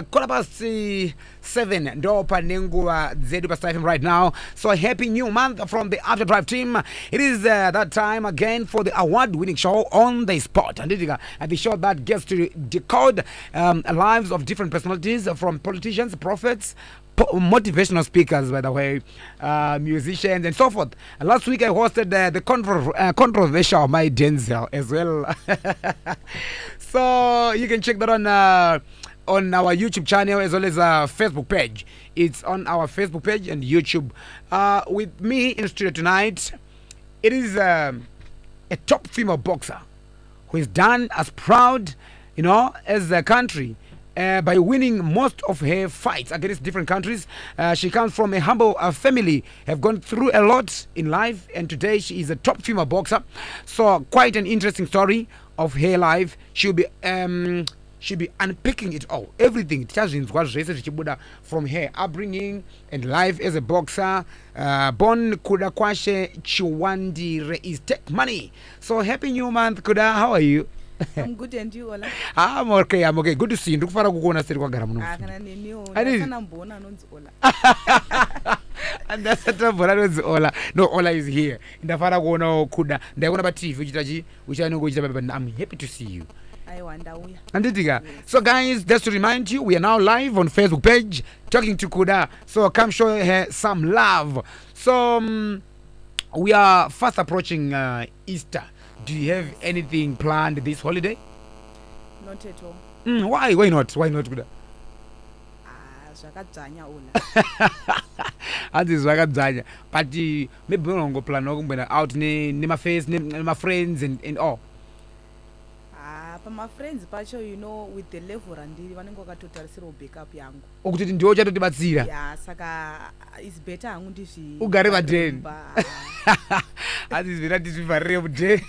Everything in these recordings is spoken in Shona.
7 ndopa nenguwa zedu pa Star FM right now. So happy new month from the After Drive team. It is that time again for the award-winning show On the Spot, and the show that gets to decode lives of different personalities, from politicians, prophets, motivational speakers, by the way, musicians, and so forth. Last week I hosted the controversial My Denzel as well. So you can check that on our YouTube channel as well as our Facebook page. It's on our Facebook page and YouTube. With me in the studio tonight, it is a top female boxer who is done as proud, as a country by winning most of her fights against different countries. She comes from a humble family, have gone through a lot in life, and today she is a top female boxer. So quite an interesting story of her life. She'll be unpicking it all, everything from her upbringing and life as a boxer. Born Kudakwashe Chiwandire is Tech Money. So happy new month, Kuda. How are you? I'm good, and you, Ola? I'm okay. Good to see you. Ndikufara kukona seri kwa garamu. Kana niniyo. Ndasana mbona anonzi Ola. And that's the mbona anonzi Ola. No, Ola is here. Ndafara kuona Kuda. Ndakona pa TV uchitaji I'm happy to see you. So guys, just to remind you, we are now live on Facebook page talking to Kuda. So come show her some love. So we are fast approaching Easter. Do you have anything planned this holiday? Not at all. Why? Why not? Why not, Kuda? Zvakadzanya Ola. Ati zvakadzanya. But maybe we don't go plan out my face, my friends and all. My friends, with the level and vanenge vakatotarisira backup yangu. Okuti ndio chatotibatsira. Yeah, saka it's better hangu ndizvi. Ugare padeni. Ati zvirati zvivharire mudeni.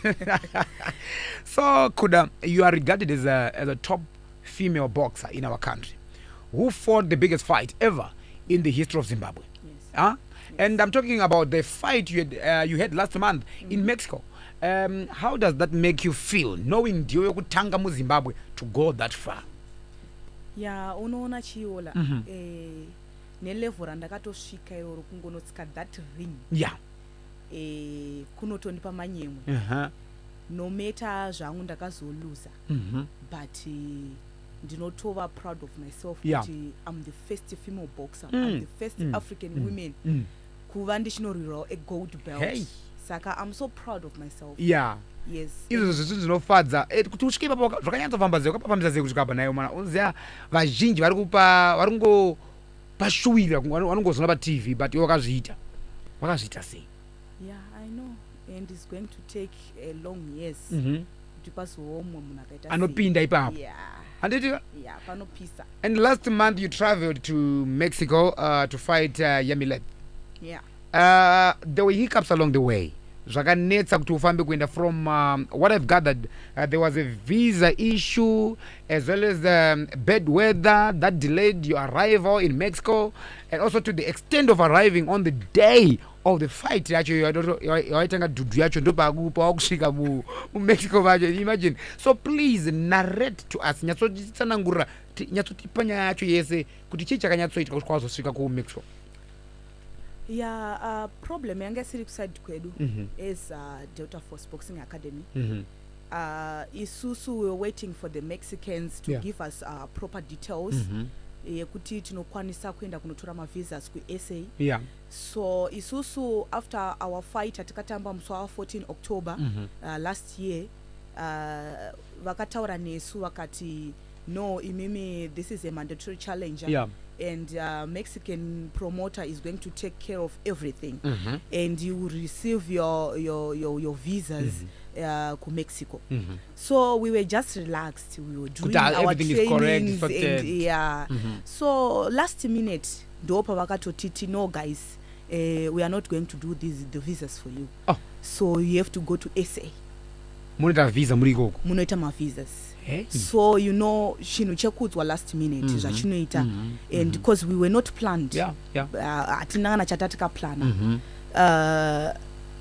So Kuda, you are regarded as a top female boxer in our country who fought the biggest fight ever in the history of Zimbabwe. Yes. Yes. And I'm talking about the fight you had last month in Mexico. How does that make you feel, knowing ndiyo kutanga mu Zimbabwe to go that far? Yeah, unoona Chiola. Ne level randakatosvika iroro kungonotsika that ring. Yeah. Kunotondipa manyemwe. No matter zvangu ndakazoluza. But ndinotova proud of myself. Yeah. I'm the first female boxer. I'm the first African woman. Kuva ndichinoriwa a gold belt. Hey. Saka, I'm so proud of myself. Yeah. Yes. Izvo zvithu zvinofadza kuti usvike ipapo zvakanyatsofanbazira kwapafambisa sei kusvika apa nayo mana unoziva vazhinji vari kungopashuwira vanongozona pa TV, but iwe wakazviita sei? Yeah, I know, and it's going to take a long years kuti pazoomwe munhu akaita anopinda ipapo. Yeah. Handiti? Yeah, panopisa. And last month you traveled to Mexico to fight Yamilet. Yeah. There were hiccups along the way. Zvakanetsa kuti ufambe kuenda from what I've gathered, there was a visa issue as well as bad weather that delayed your arrival in Mexico, and also to the extent of arriving on the day of the fight yaitanga dhudhu yacho ndopakusvika mu Mexico vacho. Imagine. So please narrate to us, nyatsotsanangurira, nyatsotipa nyaya yacho yese kuti chii chakanyatsoitika kuti kwazosvika ku Mexico. Yeah, problem yanga siri kuside kwedu is Delta Force Boxing Academy. Isusu we were waiting for the Mexicans to give us proper details. Yekuti tinokwanisa kuenda kunotora ma visas ku SA. Yeah. So isusu after our fight atikatamba muswa 14 October last year, vakataura nesu vakati no, imimi, this is a mandatory challenge. Yeah. And Mexican promoter is going to take care of everything, and you will receive your visas to Mexico. So we were just relaxed. We were doing our trainings, and so last minute, Dopa Wakatotiti, no guys, we are not going to do the visas for you. Oh. So you have to go to SA. Muneta visa muriko. Muneta ma visas. Hey. So shino chekudzwa last minute zvachinoita, and because we were not planned. Atinanga chatatika plana.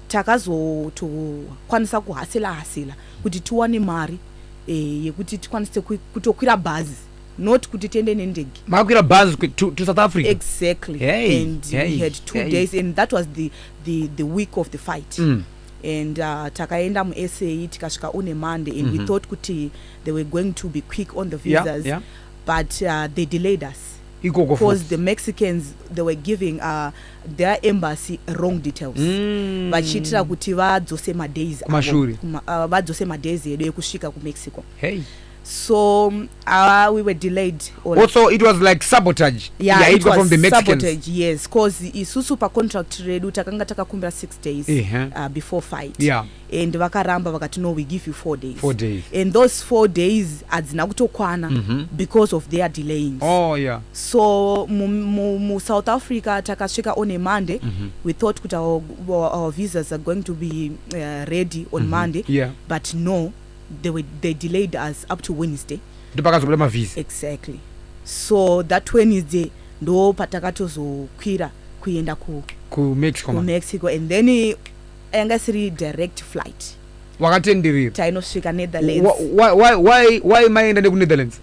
Takazotokwanisa kuhasila kuti tiwane mari yekuti tikwanise kutokwira bhazi not kuti tiende nendege. Makwira bus to South Africa. Exactly. Hey, And hey, we had 2 days, and that was the week of the fight. And takaenda mu-SA tikasvika on a Monday, and we thought kuti they were going to be quick on the visas, but they delayed us because the Mexicans, they were giving their embassy wrong details. Vachitira kuti vadzose madays vadzose madays edu ekusvika ku-Mexico. Hey. So we were delayed. Also, it was like sabotage. Yeah, it was from the Mexicans. Sabotage, yes, because isusu pa contract redu takanga takakumbira 6 days before fight. Yeah. And vakaramba vakati no, we give you 4 days. 4 days. And those 4 days adzina kutokwana because of their delaying. Oh yeah. So mu South Africa takasvika on a Monday. We thought that our visas are going to be ready on Monday. Yeah. But no, they delayed us up to Wednesday. Exactly. So that Wednesday ndo patakatozokwira kuenda ku Mexico, and then anga siri direct flight. Wakatendirira tainosvika Netherlands. Why maenda neku Netherlands?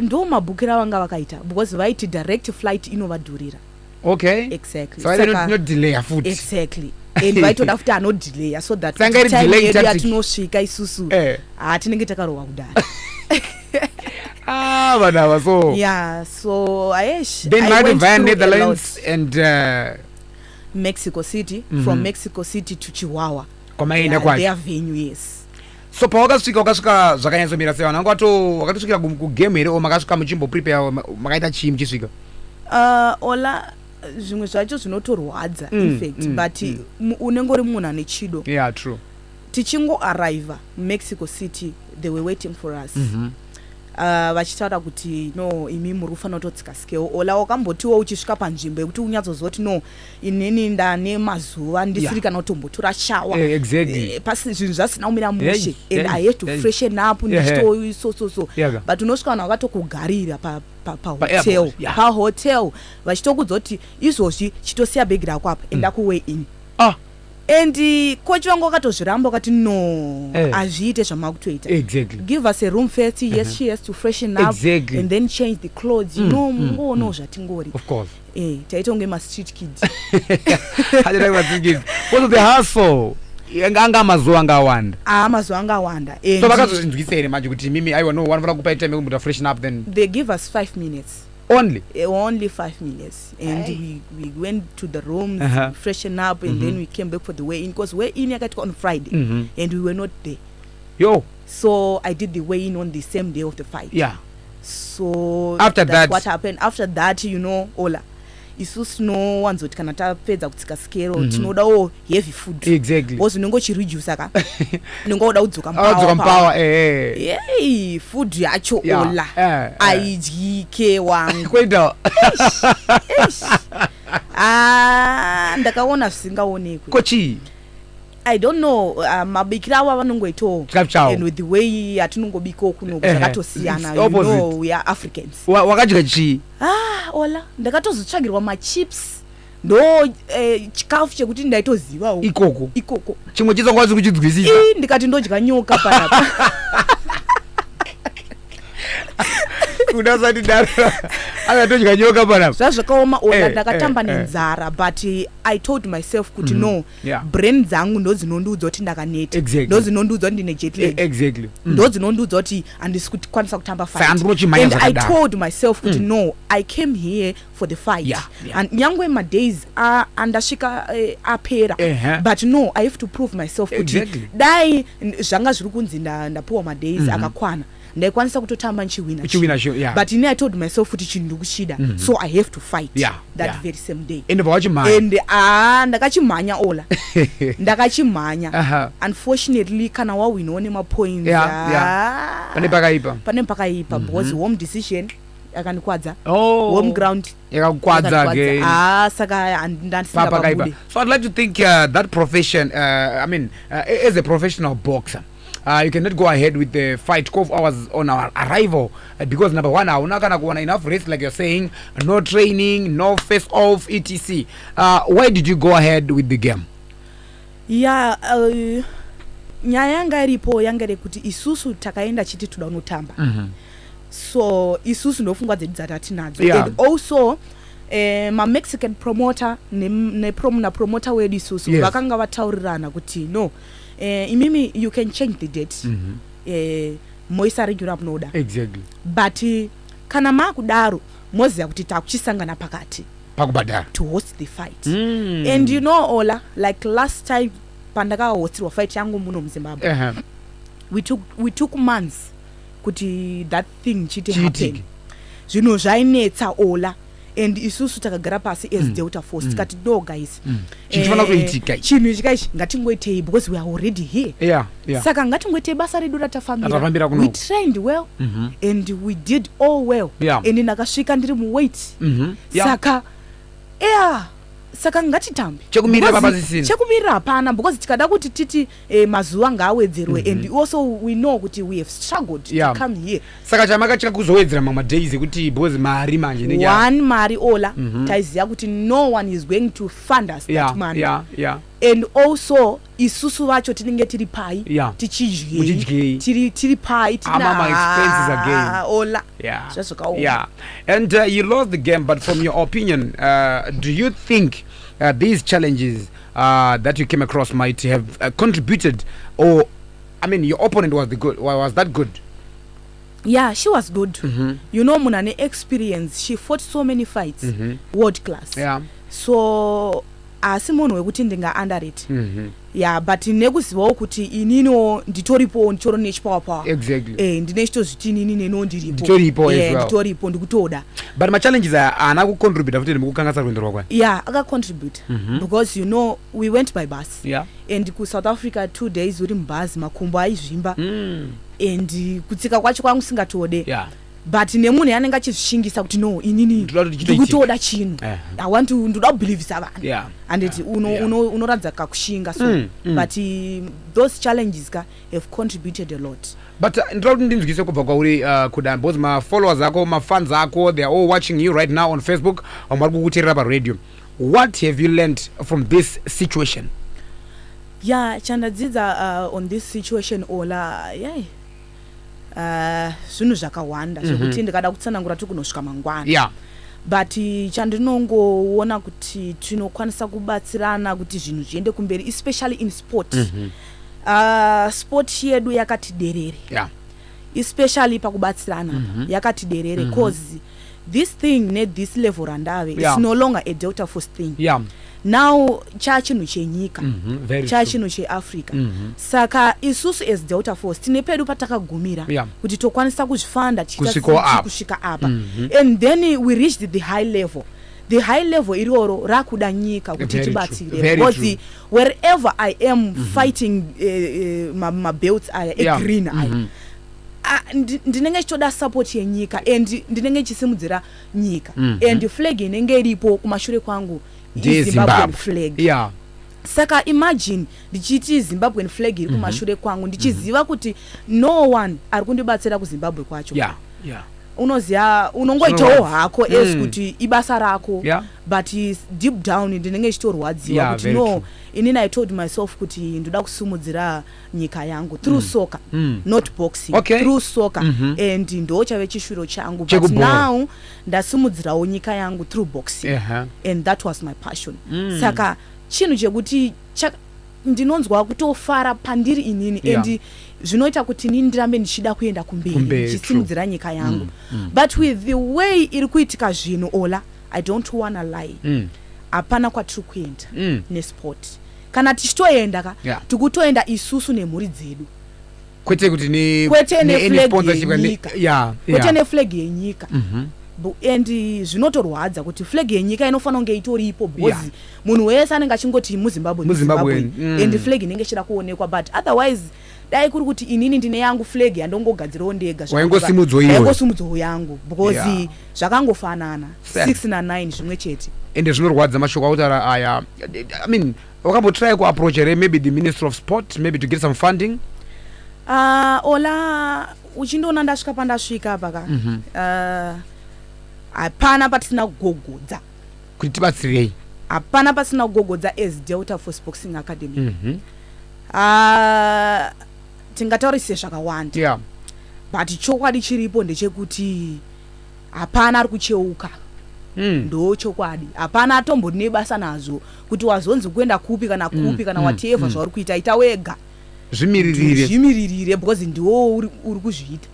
Ndo mabhukira vanga vakaita because vaiti direct flight inovadhurira. Okay. Exactly. So I not delay a foot. Exactly. And vaitoda futi anot delay so that time yedu yatinosvika isusu tinenge takarohwa kudara. Vanava so. Yeah, so then I went via Netherlands and Mexico City. From Mexico City to Chihuahua. Their venue, yes. So pawakasvika zvakanyatso sei vanhu wakatosvikira kugame here o makasvika muchimbo prepare makaita chii muchisvika? Ola zvimwe zvacho zvinotorwadza in fact, but unenge uri munhu ane chido. Yeah, true. Tichingo arrive Mexico City, they were waiting for us. Vachitaura kuti no, imi muri kufanira kutotsika skeo. Ola wakambotiwo uchisvika panzvimbo yekuti unyatsozoti no, inini ndane mazuva ndisiri kana kutombotora shower. Exactly. Pasi zvinhu zvasina kumira mushe, and I had to freshen up ndichito so. But unosvika vanhu vakatokugarira pa hotel vachitokudza kuti izvozvi chitosiya bhegi rako apa enda kuway in. And coach wangu akatozviramba akati no, azviite zvamakutoita. Exactly. Give us a room first. Yes, she has to freshen up. Exactly. And then change the clothes. No, zvatingori. Of course. Taita unge ma street kids. Hajira ma street kids. What was the hustle? Anga mazuva angawanda. Mazuva angawanda. So vakazozvinzwisa here manje kuti mimi aiwa no, vanofana kupa time yekuti freshen up then. They give us 5 minutes. Only 5 minutes, and we went to the rooms, freshen up, and then we came back for the weigh-in, because weigh-in I got on Friday, and we were not there. So I did the weigh-in on the same day of the fight. Yeah. So after that, what happened? After that, Ola, isusu no wanzoti kana tapedza kutsika skero tinodawo heavy food. Exactly. Because unongo chireduce aka unongoda kudzoka power. Hey, food yacho ola aidyike wangu kwenda ndakaona zvisingaonekwi. Kochi I don't know, mabikira ava vanongoitawo, and with the way atinongobikawo kuno zvakatosiyana. You know, we are Africans. Wakadya chii? Ola ndakatozotsvagirwa machips ndo chikafu chekuti ndaitozivawo ikoko chimwe chisangwazi kuchidzwisisa ndikati ndodya nyoka panapa. Kudasati dara akatodya nyoka panapa zvazvakaoma. Ola ndakatamba nenzara, but I told myself kuti no, brain dzangu ndo dzinondiudza kuti ndakaneta, ndo dzinondiudza kuti ndine jet lag, ndo dzinondiudza kuti handisi kukwanisa kutamba fight. And I told myself kuti no, I came here for the fight. And nyangwe my days andasvika apera, but no, I have to prove myself kuti dai zvanga zviri kunzi ndapuwa my days akakwana ndaikwanisa kutotamba nchiwina show. But I told myself kuti chinhu ndikushida, so I have to fight that very same day. And ndakachimhanya Ola. Ndakachimhanya. Unfortunately kana wawinone mapoints pane pakaipa because home decision yakandikwadza. Home ground yakakwadza again. Saka ndandisingababudi. So I'd like to think that profession, I mean, as a professional boxer, you cannot go ahead with the fight 12 hours on our arrival because number one, hauna kana kuona enough rest, like you're saying, no training, no face off, etc. Why did you go ahead with the game? Nyaya yanga iripo yanga rekuti isusu takaenda chiti toda kunotamba. so isusu ndofungwa dzedu dzatinadzo Yeah. and also ma-Mexican promoter na promoter wedu isusu Yes. vakanga vataurirana kuti no imimi you can change the date moisa regular munoda exactly but kana makudaro moziya kuti takuchisangana pakati pakubhadhara to host the fight and you know Ola like last time pandakahostirwa fight yangu muno muZimbabwe we took months kuti that thing chiti happen zvino zvainetsa Ola and isusu takagara pasi as Delta Force tikati no guys chinofanira kuitika chinhu chikaichi ngatingoitei because we are already here saka ngatingoitei basa redu ratafambira we trained well and we did all well and ndakasvika ndiri muweight saka saka ngatitambe chekumirira hapana because tikada kuti titi mazuva ngaawedzerwe and also we know kuti we have struggled to come here saka chamakachika kuzowedzera mamwe days ekuti because mari manje one mari Ola taiziya kuti no one is going to fund us that money and also isusu vacho tinenge tiri pai tichidyei tiri pai expenses again Ola and you lost the game, but from your opinion do you think these challenges that you came across might have contributed, or I mean your opponent was that good? Yeah, she was good. You know, Munane experience, she fought so many fights, world class. So asimunhu wekuti ndinga underrate but nekuzivawo kuti inino nditoripo ndichoro nechipawa exactly ndine chitozviti inini neno ndiripo nditoripo ndikutoda but ma-challenges haana kucontribute futi mukukanganisa kuenderwa kwayo akacontribute because you know we went by bus and kuSouth Africa 2 days uri mubhazi makumbo aizvimba and kutsika kwacho kwangu singatode but nemunhu anenge achizvishingisa kuti no inini ndikutoda chinhu ndoda kubhilievisa vanhu and unoradza kakushinga so but those challenges have contributed a lot. But ndoda kuti ndinzwise kubva kwauri Kuda, because ma-followers ako ma-fans ako they are all watching you right now on Facebook vari kukuteerera paradio. What have you learned from this situation? Chandadzidza on this situation Ola zvinhu zvakawanda zvekuti ndikada kutsanangura tikunosvika mangwana but chandinongoona kuti tinokwanisa kubatsirana kuti zvinhu zviende kumberi especially in sport sport yedu yakati derere especially pakubatsirana yakati derere cause this thing net this level randave is no longer a Delta Force thing now chachinhu chenyika chachinhu cheAfrica saka isusu as Delta Force tine pedu patakagumira kuti tokwanisa kuzvifanda kusvika apa and then we reached the high level iroro rakuda nyika kuti tibatsire because wherever I am fighting my belts aya green aya ndinenge chitoda support yenyika and ndinenge chisimudzira nyika and flag inenge iripo kumashure kwangu Zimbabwean flag saka imagine ndichiti Zimbabwean flag iri kumashure kwangu ndichiziva kuti no one ari kundibatsira kuZimbabwe kwacho unoziya unongoitawo hako as kuti ibasa rako but deep down ndinenge chitorwadziwa kuti no inini I told myself kuti ndoda kusumudzira nyika yangu through soccer not boxing through soccer and ndo chave chishwiro changu but now ndasumudzirawo nyika yangu through boxing and that was my passion saka chinhu chekuti ndinonzwa kutofara pandiri inini and zvinoita kuti nini ndirambe ndichida kuenda kumberi chisimudzira nyika yangu but with the way iri kuitika zvino Ola I don't wanna lie hapana kwatiri kuenda nesport kana tichitoenda tikutoenda isusu nemhuri dzedu kwete kuti kwete neflag yenyika and zvinotorwadza kuti flag yenyika inofanira kunge itoripo because munhu wese anenge achingoti muZimbabwe and flag inenge ichida kuonekwa but otherwise dai kuri kuti inini ndine yangu flag yandongogadzirawo ndega zvaingosimudzwawo yangu because zvakangofanana 6 na 9 zvimwe chete ende zvinorwadza mashoko autaura aya I mean wakambotry kuapproach maybe the Ministry of Sport maybe to get some funding Ola uchindoona ndasvika pandasvika apa hapana patisina kugogodza kuti tibatsirei hapana pasina kugogodza as Delta Force Boxing Academy tingataurise zvakawanda but chokwadi chiripo ndechekuti hapana ari kucheuka. Ndo chokwadi hapana atombori nebasa nazvo kuti wazonzi kuenda kupi kana kupi kana whatever zvauri kuita ita wega zvimiririre because ndiwo uri kuzviita.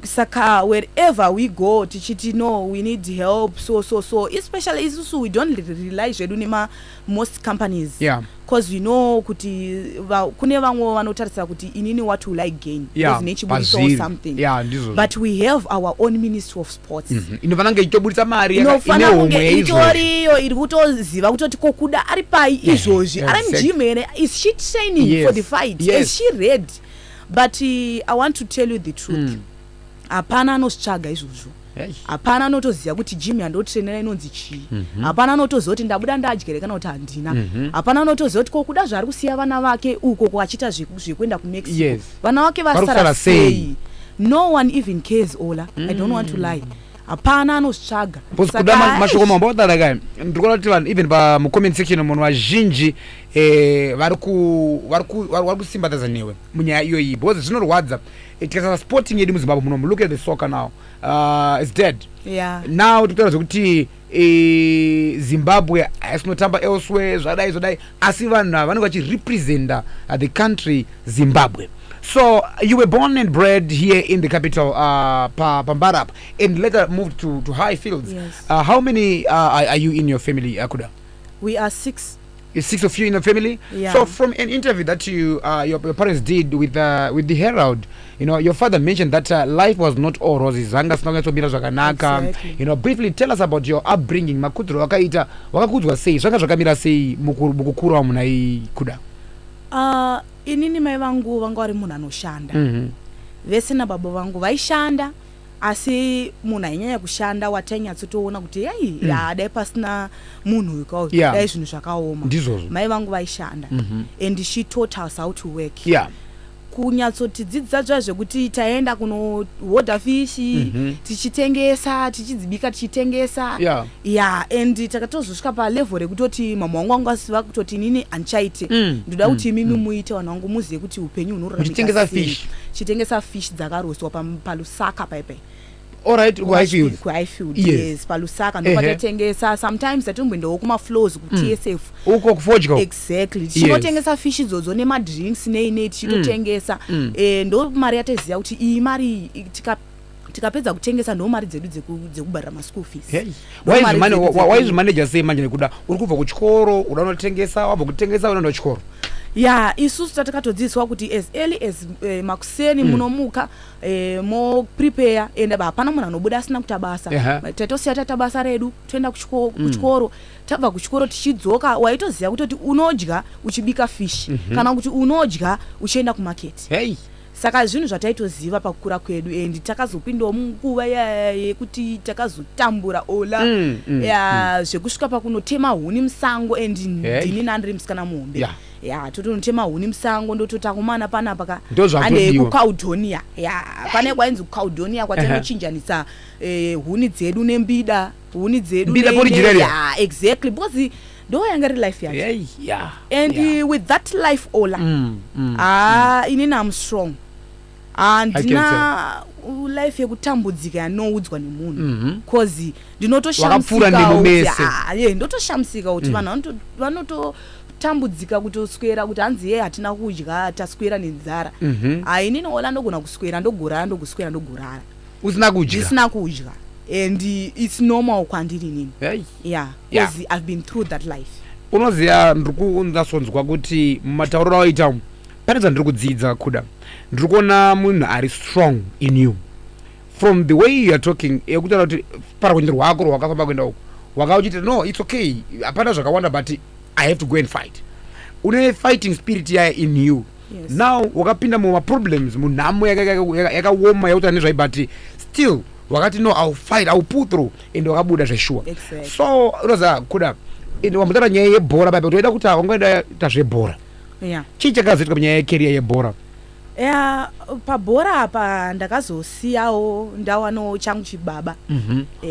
Saka wherever we go tichiti no we need help so especially isusu we don't rely zvedu nema most companies because we know kuti kune vamwe vanotarisira kuti inini what will I gain because nechibudisa or something but we have our own ministry of sports inovananga ichitobudisa mari ine itoriyo iri kutoziva kutoti kokuda ari pai izvozvi ari mgym here is she training for the fight is she ready but I want to tell you the truth hapana anositsvaga izvozvo hapana anotoziva kuti gym yandotrainera inonzi chii hapana anotoziva kuti ndabuda ndadyere kana kuti handina hapana anotoziva kuti kokuda zvari kusiya vana vake uko kwachita zvekuenda kumexico vana vake vasara sei. No one even cares Ola. I don't want to lie. Hapana anositsvaga kuda mashoko mambaudara kai ndikuona kuti vanhu even pamucomment section munhu vazhinji vari kusympathiza newe munyaya iyoyi because zvinorwadza. Tikasara sporting yedu muZimbabwe muno, look at the soccer now, it's dead. Now tikutaura zvekuti Zimbabwe haisinootamba elsewhere zvadai asi vanhu vanenge vachirepresenta the country Zimbabwe. So you were born and bred here in the capital, Pambarap, and later moved to Highfields. How many are you in your family, Kuda? We are 6. 6 of you in the family. So from an interview that your parents did with the Herald, you know, your father mentioned that life was not all roses. You know, briefly tell us about your upbringing. Makudro wakaita wakakudzwa sei zvanga zvakamira sei mukukura wamunai Kuda? Inini mai vangu vanga vari munhu anoshanda. Vese nababa vangu vaishanda asi munhu ainyanya kushanda watainyatsotoona kuti dai pasina munhu wekauyu dai zvinhu zvakaoma. Mai vangu vaishanda and she taught us how to work. Kunyatsotidzidzisa zvekuti taenda kunohodha fishi tichitengesa tichidzibika tichitengesa and takatozosvika palevel rekutoti mama wangu anga asiva kutoti inini handichaite ndoda kuti mimi muite vanhu vangu muzive kuti upenyu hunoraramika sei. Chitengesa fish dzakaroswa palusaka paipai. Alright, kuHighfield yes palusaka ndopatatengesa sometimes tatomboendawo kumafloors kuTSF uko kuForge exactly tinotengesa fish idzodzo nemadrinks nei tichitotengesa ndo mari yataziva kuti iyi mari tikapedza kutengesa ndo mari dzedu dzekubharira maschool fees. Why is manager say manje nekuda uri kubva kuchikoro unotengesa wabva kutengesa unoenda kuchikoro? Isusu tatakatodzidziswa kuti as early as makuseni munomuka mo prepare and hapana munhu anobuda asina kuita basa. Tatosiya tata basa redu toenda kuchikoro tabva kuchikoro tichidzoka waitoziva kutoti unodya uchibika fish kana kuti unodya uchienda kumarket. Saka zvinhu zvataitoziva pakukura kwedu and takazopindawo munguva yekuti takazotambura Ola zvekusvika pakunotema huni musango and ndini nandiri musikana muhombe totonotema huni musango ndototakumana panapa ane kuCaledonia pane kwainzi kuCaledonia kwatinochinjanisa huni dzedu nembida huni dzedu exactly because ndo yanga ri life yake and with that life Ola inini I'm strong andina life yekutambudzika yanoudzwa nemunhu cause ndinotoshamsika kuti vanhu vanototambudzika kutoswera kuti hanzi hatina kudya taswera nenzara. Inini Ola ndogona kuswera ndogorara ndogoswera ndogorara usina kudya and it's normal kwandiri nini because I've been through that life. Unoziya ndirikunzwa kuti mumatauriro awaita pane zvandiri kudzidza Kuda ndiri kuona munhu ari strong in you from the way you are talking ekutaura kuti parakwende rwako rwakafamba kuenda uko wakauchiti no it's okay hapana zvakawanda but I have to go and fight. Une fighting spirit yaya in you. Now wakapinda mumaproblems munhamo yakaoma yakuta nezvai but still wakati no I'll fight I'll pull through and wakabuda zvesure. So unoziva Kuda wambotara nyaya yebhora baba toida kuti wangoenda tazvebhora chii chakazoitika munyaya yecareer yebhora? Pabhora apa ndakazosiyawo ndawanawo changu chibaba.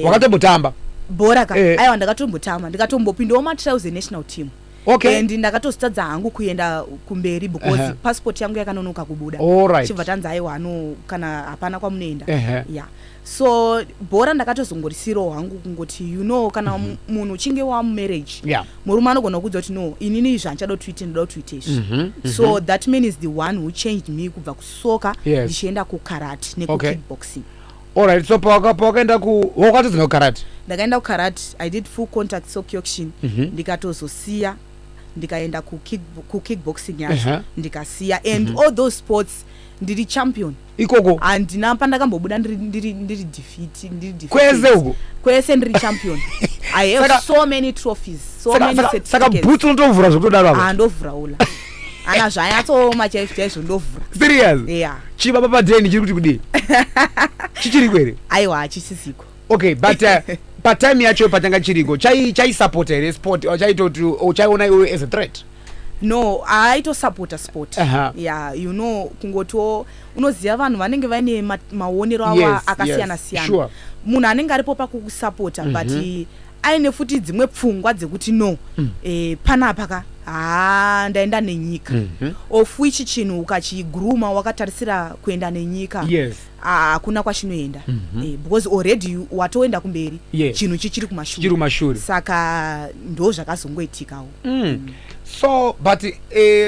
Wakatombotamba bhora aiwa ndakatombotamba ndikatombopindawo matrials enational team Okay. And ndakatozitadza hangu kuenda kumberi because passport yangu yakanonoka kubuda. Alright. Chibva tanzi aiwa no kana hapana kwamunoenda. Yeah. So bhora ndakatozongorisirawo hangu kungoti kana munhu uchinge wamumarriage. Yeah. Murume anogona kudza kuti no inini zvanchada kuita ndoda kuita izvi. So that man is the one who changed me kubva kusoka ndichienda kukarate nekukickboxing. Alright, so pawakaenda wakatozina kukarate? Ndakaenda kukarate, I did full contact sokyokishin, ndikatozosiya, ndikaenda kukickboxing yacho, ndikasiya, and all those sports ndiri champion. Ikoko? And pandakambobuda ndiri defeat. Kwese uko? Kwese ndiri champion. I have so many trophies, so many certificates. Saka boots unotovhura zvokutodaro apa? Andovhura ula. Ana zvanyatsoma chaizvo ndovhura. Serious? Yeah. Chiva papadheni chiri kuti kudii? Chichiri kwere? Aiwa hachisisiko. Okay, but patime yacho patanga chiriko chaisupport here sport or chaiona iwe as a threat? No, aitosupporta sport. Yeah, kungoto unoziva vanhu vanenge vaine maonero avo akasiyana siyana. Sure. Munhu anenge aripo pakukusupporta but aine futi dzimwe pfungwa dzekuti no panapa ndaenda nenyika. Of which chinhu ukachiguruma wakatarisira kuenda nenyika. Yes. Hakuna kwachinoenda. Because already watoenda kumberi. Chinhu chichiri kumashure. Saka ndo zvakazongoitikawo. So but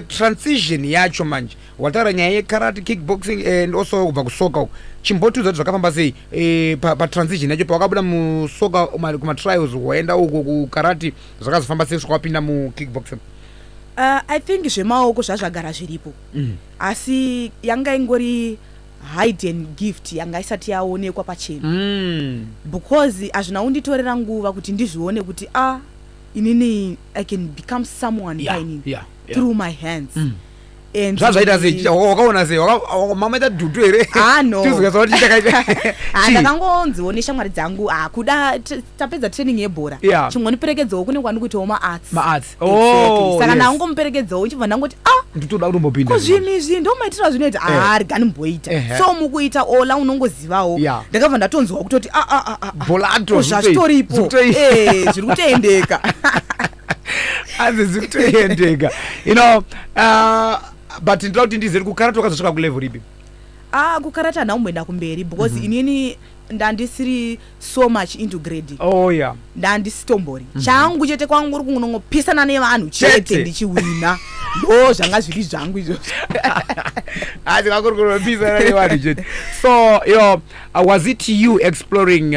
transition yacho manje wataura nyaya yekarate, kickboxing and also kubva kusoka chimbotudza kuti zvakafamba sei patransition yacho pawakabuda musoka kumatrials waenda uko kukarate zvakazofamba sei swakapinda mukickboxing? I think zvemaoko zvazvagara zviripo, asi yanga ingori hide and gift yanga isati yaonekwa pachena. Because hazvina kunditorera nguva kuti ndizvione kuti inini I can become someone through my hands. Zvazvaita sei? Wakaona sei? Mamaita dhutu here? No. Ndakangonziwo neshamwari dzangu kuda tapedza training yebhora. Chimoniperekedzawo kune kwandikuitawo maarts. Saka ndangomuperekedzawo chibva ndangoti nditoda kutombopinda. Zvinhu izvi ndomaitira zvinoita rigani mboita. So mukuita ola unongozivawo. Ndakabva ndatonzwa kutoti bholato zvazvitoripo. Zviri kutoendeka. Zviri kutoendeka. But ndinoda kuti ndizere kukarate wakazosvika kulevel ripi? Kukarate handamboenda kumberi because inini ndandisiri so much into grading. Ndandisitombori. Changu chete kwangu uri kunongopisana nevanhu chete ndichiwina. Ndo zvanga zviri zvangu izvozvo. Ndingakurikupisana nevanhu chete. So, was it you exploring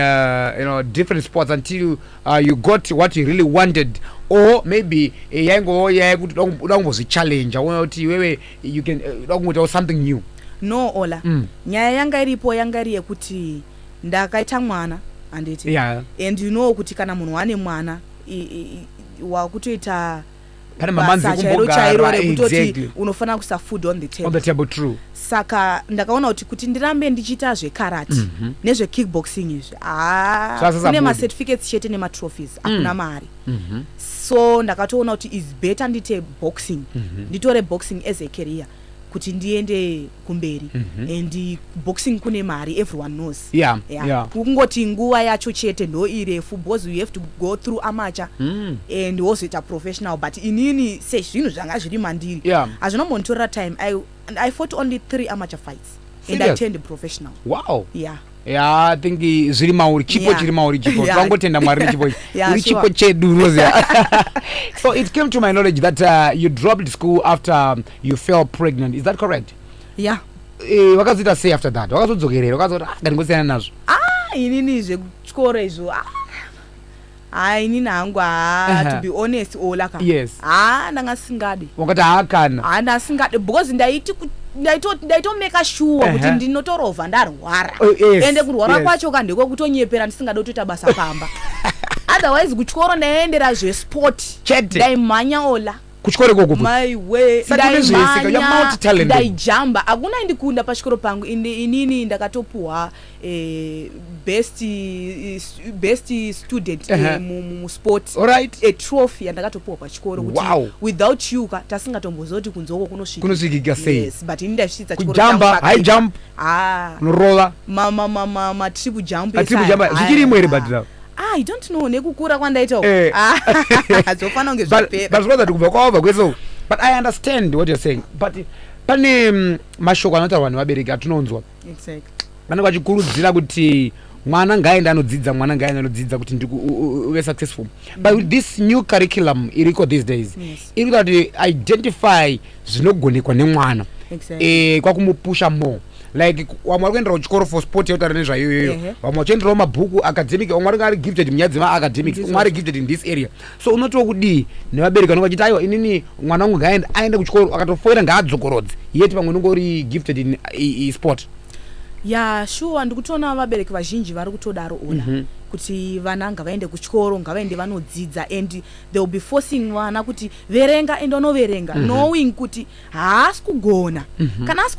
different sports until you got what you really wanted? Or maybe yaikuti uda kumbozvichallenge uona kuti wewe you can uda kungoitawo something new? No, Ola. Nyaya yanga iripo yanga iri yekuti ndakaita mwana anditi. And kuti kana munhu ane mwana wakutoita pane mamanzi kumbogara rekutoti unofanira kuisa food on the table. True. Saka ndakaona kuti ndirambe ndichiita zvekarate nezvekickboxing izvi kune macertificates chete nematrophies hakuna mari. So ndakatoona kuti is better ndite boxing, nditore boxing as a career kuti ndiende kumberi. And boxing kune mari, everyone knows. Kungoti nguva yacho chete ndo irefu because you have to go through amateur and wozoita professional, but inini sezvinhu zvanga zviri mandiri hazvinombonditorera time. I fought only 3 amateur fights. And I turned professional. Wow. I think zviri mauri chipo chiri mauri chipo twangotenda mwari chipo uri chipo chedu Rosia. So it came to my knowledge that you dropped school after you fell pregnant, is that correct? Wakazoita sei after that? Wakazodzokerera wakazoti ngandingosiyana nazvo? Inini zvekuchikoro izvo inini hangu to be honest olaka ndangasingadi. Wakati haakana? Ndasingadi because ndaitomeka sure kuti ndinotorovha ndarwara. Ende kurwara kwacho ndekokutonyepera ndisingada kutoita basa pamba. Otherwise kuchikoro ndaendera zvesport ndaimhanya Ola. Kuchikoro koko my way ndaijamba hakuna indikunda pachikoro pangu. Inini ndakatopuwa best student musport, a trophy yandakatopuwa pachikoro kuti without you tasingatombozoti kunzoko kunosvikika sei. Yes, but ini ndasvitsa kujamba high jump norola ma triple jump zvichiri imwe here but I don't know nekukura kwandaita zvofana kunge zvapera but that kubva kwaobva kweso but I understand what you're saying but pane mashoko anotaurwa nevabereki atinonzwa exactly vanenge vachikurudzira kuti mwana ngaende anodzidza mwana ngaende anodzidza kuti uve successful but with this new curriculum iriko these days iri kuti identify zvinogonekwa nemwana kwakumupusha more like wamwe vari kuenderawo chikoro for sport yautaura nezvayoyoyo vamwe vachienderawo mabhuku academic vamwe vari ari gifted munyadzima academics umwe ari gifted in this area so unotiwo kudii nevabereki vanenge vachiti aiwa inini mwana wangu ngaende aende kuchikoro akatofoira ngaadzokorodze yeti pamwe unenge uri gifted in sport sure ndikutoona vabereki vazhinji vari kutodaro ona kuti vana ngavaende kuchikoro ngavaende vanodzidza and they will be forcing vana kuti verenga ende unoverenga knowing kuti haasi kugona kana asi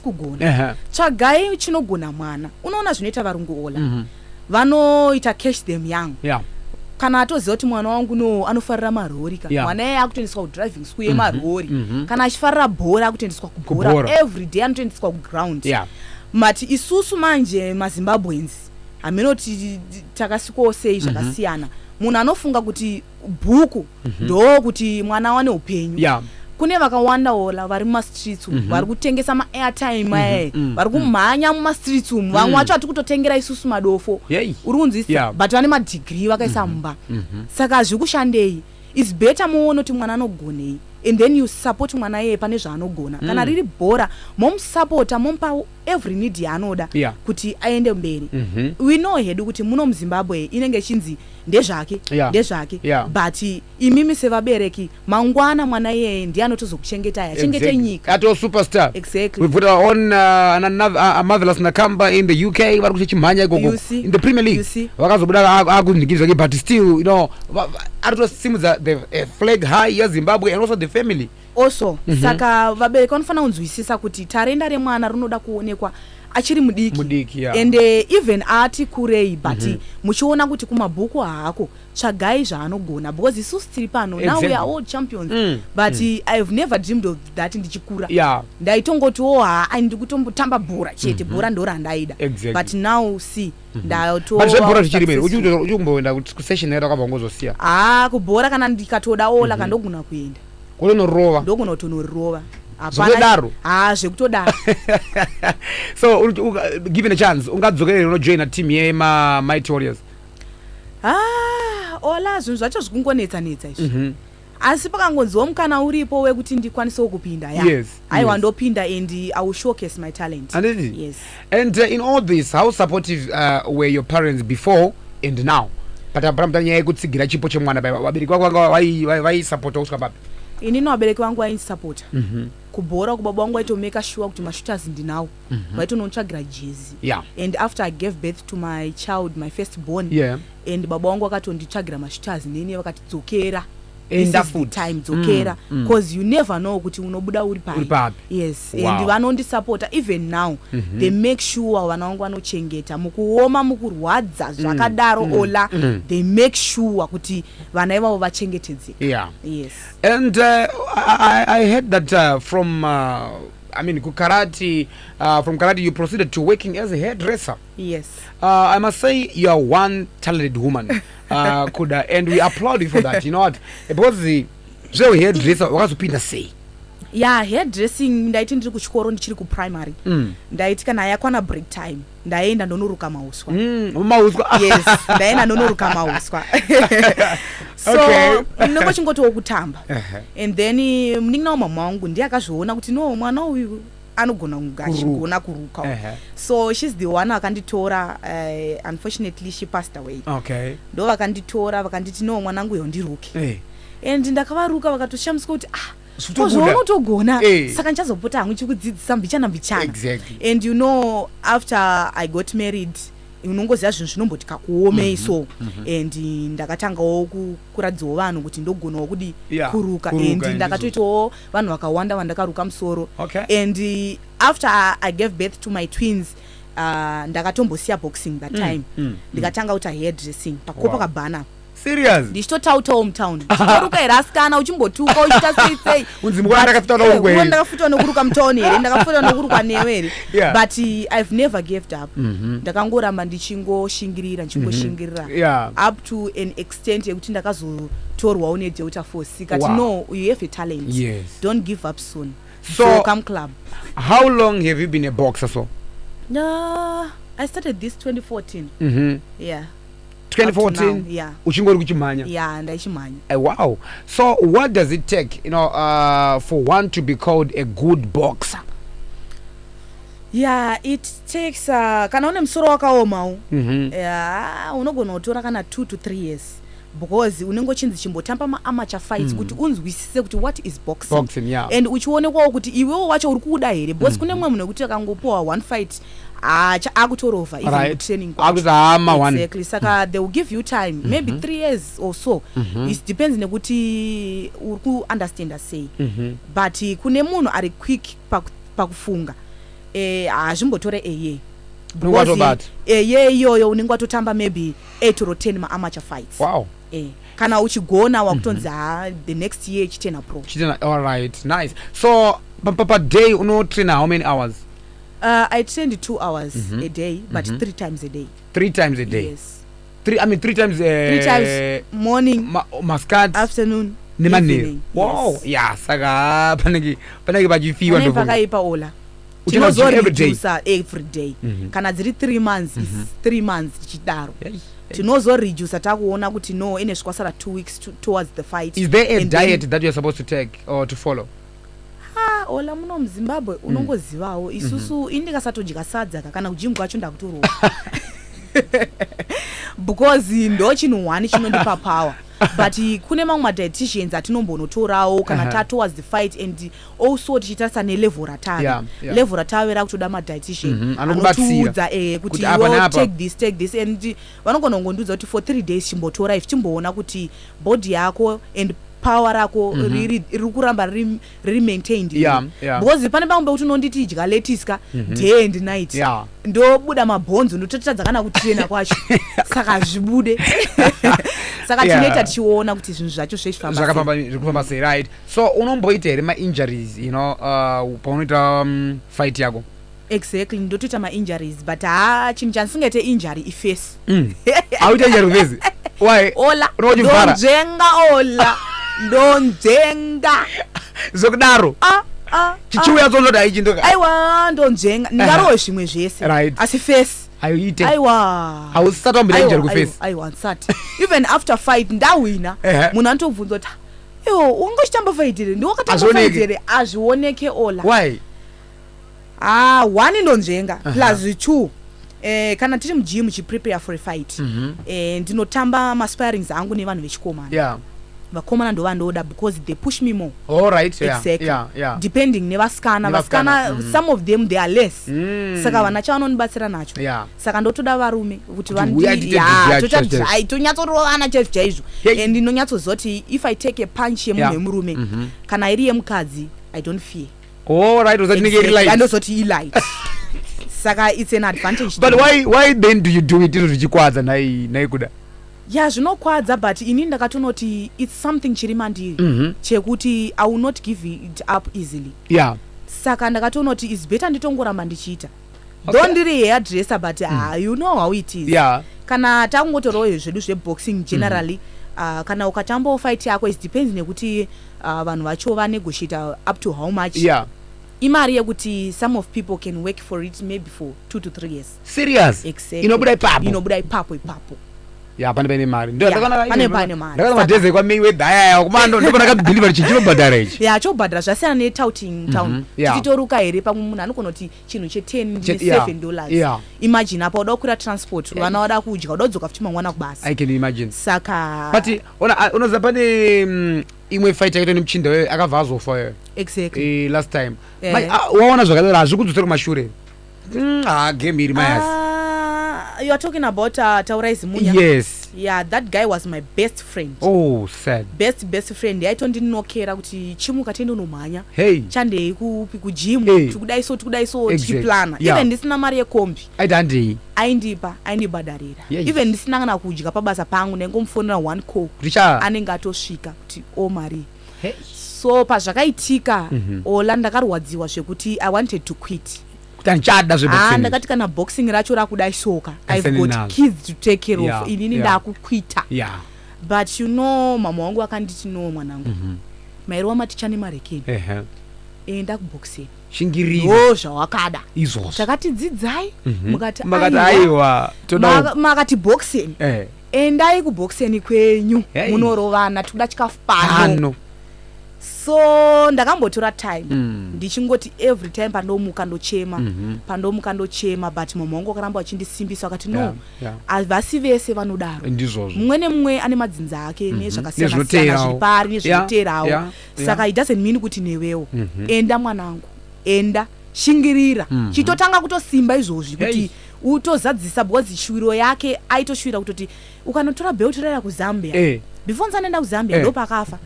kugona tsvagai chinogona mwana unoona zvinoita varungu ola vanoita cash them young kana atoziva kuti mwana wangu no anofarira marori mwana iye akutoendeswa kudriving school yemarori kana achifarira bhora akutoendeswa kubhora every day anotoendeswa kuground mati isusu manje mazimbabweans aminoti takasikoo sei zvakasiyana munhu anofunga kuti bhuku ndo kuti mwana wane upenyu kune vakawanda ola vari mumastreets vari kutengesa maairtime vari kumhanya mumastreets vamwe vacho hati kutotengera isusu madofo uri kunzwisisa but vane madhigiri vakaisa mumba saka hazvi kushandei is better muone kuti mwana anogonei and then you support mwana iye pane zvaanogona kana riri bhora momusapota momupa every need yaanoda kuti aende mberi we know hedu kuti muno muzimbabwe inenge ichinzi ndezvake but imimi sevabereki mangwana mwana iyeye ndiye anotozokuchengetai achengete nyika ato superstar exactly we put on a marvelous Nakamba in the UK vari kuchimhanya ikoko in the Premier League vakazobuda akunikidzwa but still you know aritosimudza the flag high yeZimbabwe and also the family also saka vabereki vanofana kunzwisisa kuti tarenda remwana rinoda kuonekwa achiri mudiki and even ati kurei but muchiona kuti kumabhuku haako tsvagai zvaanogona because isusu tiri pano now we are all champions but I've never dreamed of that ndichikura ndaitongoti ndikutombotamba bhora chete bhora ndo randaida but now see ndatoba zvichirimeri uchikumboenda kusession yaita kwabangozosiya kubhora kana ndikatoda ola kandogona kuenda kunonorova ndogona kutonorova zvekudaro zvekutodaro so given a chance ungadzokerera unojoina team yema-Mighty Warriors ola zvinhu zvacho zvikungonetsa izvi asi pakangonziwa mukana uripo wekuti ndikwanisewo kupinda aiwa ndopinda and I will showcase my talent yes and in all this how supportive were your parents before and now patapara nyaya yekutsigira chipo chemwana vabereki vako vanga vaisapota kusvika papi inini vabereki vangu vaindisapota kubhora kubaba wangu aitomeka sure kuti mashooters ndinawo vaitonotsvagira jezi and after I gave birth to my child my first born and baba wangu akatonditsvagira mashooters neni vakatidzokera time dzokera because you never know kuti unobuda uri pai yes and vanondisapota even now they make sure vana vangu vanochengeta mukuoma mukurwadza zvakadaro ola they make sure kuti vana ivavo vachengetedzeka yes and I heard that from from karate you proceeded to working as a hairdresser. Yes. I must say you are one talented woman, Kuda, and we applaud you for that. You know what? Because the hairdresser wakazopinda sei. Hairdressing ndaiti ndiri kuchikoro ndichiri kuprimary. Ndaiti kana yakwana break time ndaenda ndonoruka mauswa. Yes, ndaenda ndonoruka mauswa. So ndinongo chingotowo kutamba. And then mningi mama wangu ndiye akazviona kuti no mwana uyu anogona kugona kuruka. So she's the one akanditora, unfortunately she passed away. Okay. Ndo vakanditora vakanditi no mwanangu uyo ndiruke. And ndakavaruka vakatoshamisa kuti zvonotogona saka ndichazopota hangu chikudzidzisa mbichana and you know after I got married unongoziva zvinhu zvinomboti kakuomei so and ndakatangawo kuradzawo vanhu kuti ndogonawo kudi kuruka and ndakatoitawo vanhu vakawanda vandakaruka musoro and after I gave birth to my twins ndakatombosiya boxing that time ndikatanga kuita hairdressing pakopa kabhana Serious? Ndichitotauta hometown. Chitoruka erasikana uchimbotuka uchita sei. Unzi mukona ndakafutwa nokuruka here. Ndakafutwa nokuruka mutoni here, ndakafutwa nokuruka newe here. But I've never gave up. Ndakangoramba ndichingoshingirira, Yeah. Up to an extent yekuti ndakazotorwawo neDelta Force. Kati no, you have a talent. Yes. Don't give up soon. So come club. How long have you been a boxer so? I started this 2014. Yeah. 2014? Yeah. Uchingori kuchimanya? Yeah, ndaichimanya. Wow. So what does it take, for one to be called a good boxer? Yeah, it takes kana une musoro wakaoma unogona kutora kana 2 to 3 years because unengochinzi chimbotamba amateur fights kuti unzwisise kuti what is boxing, yeah. And uchionekwawo kuti iwewo wacho uri kuda here because kune mwe munhu kuti akangopuwa one fight akutorova even training exactly. Saka they will give you time, maybe 3 years or so. It depends nekuti uri ku understand say. But kune munhu ari quick pakufunga azvimbotore eye iyoyo unenge watotamba maybe 8 or 10 amateur fights. Wow. Kana uchigona wakutonzi the next year chitena pro. All right, nice. So per day train how many hours? I trained 2 hours a day, but 3 times a day. 3 times a day? Yes. 3 times 3 times morning, maskat, afternoon, evening. Wow. Yes. Yeah, saka paneki bajifiwa ndo. Paneki ola. Every day. Every day. Kana dziri 3 months is 3 months chidaro. Tinozoreduce takuona kuti no ene zvikwasara 2 weeks towards the fight. Is there a diet that you're supposed to take or to follow? Ola muno muZimbabwe unongozivawo isusu indikasatodya sadza kana kujingu acho ndakutorowa because ndo chinhu one chinondipa power. But kune mamwe dietitians atinombonotorawo kana towards the fight, and also tichitarisa nelevel ratave. Level ratave rakutoda madietitian anotiudza kuti take this and vanogona kungondiudza kuti for 3 days chimbotora if chimboona kuti body yako and power rako riri kuramba riri maintained. Because pane pamwe kuti unonditi idya lettuce day and night ndobuda mabhonzo ndototadza kana kutrena kwacho saka zvibude saka tinoita tichiona kuti zvinhu zvacho zvekufamba sei, right? So unomboita here ma-injuries paunoita fight yako? Exactly, ndotoita ma-injuries but chinhu chandisingete injury iface. Auita injury face? Why? Ola ndonjenga ola ndonjenga zokudaro chichiuya zondoti aichindoka aiwa ndonjenga ndingarowe zvimwe zvese asi face ayoite aiwa hausati wambira injury kuface. Aiwa nsati even after fight ndawina munhu anotobvunza kuti iwo ungochitamba fight here ndiwakatamba fight here azvioneke ola. Why? One ndonjenga plus 2 kana tiri mugym chiprepare for a fight ndinotamba masparings angu nevanhu vechikomana. Vakomana ndo vandoda because they push me more. All right. Exactly. Depending nevaskana some of them they are less. Saka vana chavanonibatsira nacho. Saka ndotoda varume kuti tonyatsorovana chaizvo and ndinonyatsozoti if I take a punch yemunhu wemurume kana iri yemukadzi I don't fear. All right, ndozoti ilight. Saka it's an advantage. But why then do you do it zvichikwadza naikuda? Zvinokwadza but ini ndakatonoti it's something chiri mandiri chekuti I will not give it up easily. Saka ndakatonoti it's better nditongoramba ndichiita. Don't ndiri hairdresser but you know how it is. Kana tangotorawo zvedu zveboxing generally kana ukatambawo fight yako it depends nekuti vanhu vacho vanegotiate up to how much. Imari yekuti some of people can work for it maybe for 2 to 3 years. Serious? Exactly. Inobuda ipapo. Pane paine mari. Pane mari. Madheze kwa Mayweather aya kumando ndopona kadeliver chichibhadhara ichi. Chobhadhara zvasiyana netouting town. Tichitoruka here pamwe munhu anogona kuti chinhu che$10 $7. Imagine apa uda kukwira transport vana vada kudya uda kudzoka futi mangwana kubasa. I can imagine. Saka but unoziva pane imwe fight yaito nemuchinda akabva azofa iyoyo. Exactly. Last time. Waona zvakadaro hazvi kudzosera kumashure. Game iri mayasi. You are talking about Taurais Munya? Yes. Yeah, that guy was my best friend. Oh, sad. Best friend. Aitondinokera kuti chimuka tiende unomhanya. Hey. Chandei kupi kugym, Hey. tikudaiso Exactly. tichiplana. Yeah. Even ndisina mari yekombi. Aidhandei. Aindibhadharira. Yes. Even ndisina kana kudya pabasa pangu ndengomufonera 1 call. Richa. Anenge atosvika kuti mari. Hey. So pazvakaitika Ola ndakarwadziwa zvekuti I wanted to quit. Tanchada zveboxing. Ndakati kana boxing racho rakudaisoka. I've Aseni got nazo. kids to take care Yeah, of. Inini yeah. ndakukwita. Yeah. But you know mama wangu akanditi no mwanangu. Mairi wamaticha nemarekeni. Enda kuboxing. Shingirira. Zvawakada. Izvozvo. Takati dzidzai mukati aiwa toda makati boxing. Endai kuboxing kwenyu munorovana tikuda chikafu pano. So ndakambotora time ndichingoti every time pandomuka ndochema but mama wangu akaramba achindisimbisa akati no avasi vese vanodaro mumwe nemumwe ane madzinza ake nezvakasiyana zvipari nezvinoterawo saka it doesn't mean kuti newewo enda mwanangu enda shingirira chitotanga kutosimba izvozvi kuti utozadzisa because shwiro yake aitoshwira kutoti ukanotora belt rera kuZambia before nzanenda kuZambia ndo pakafa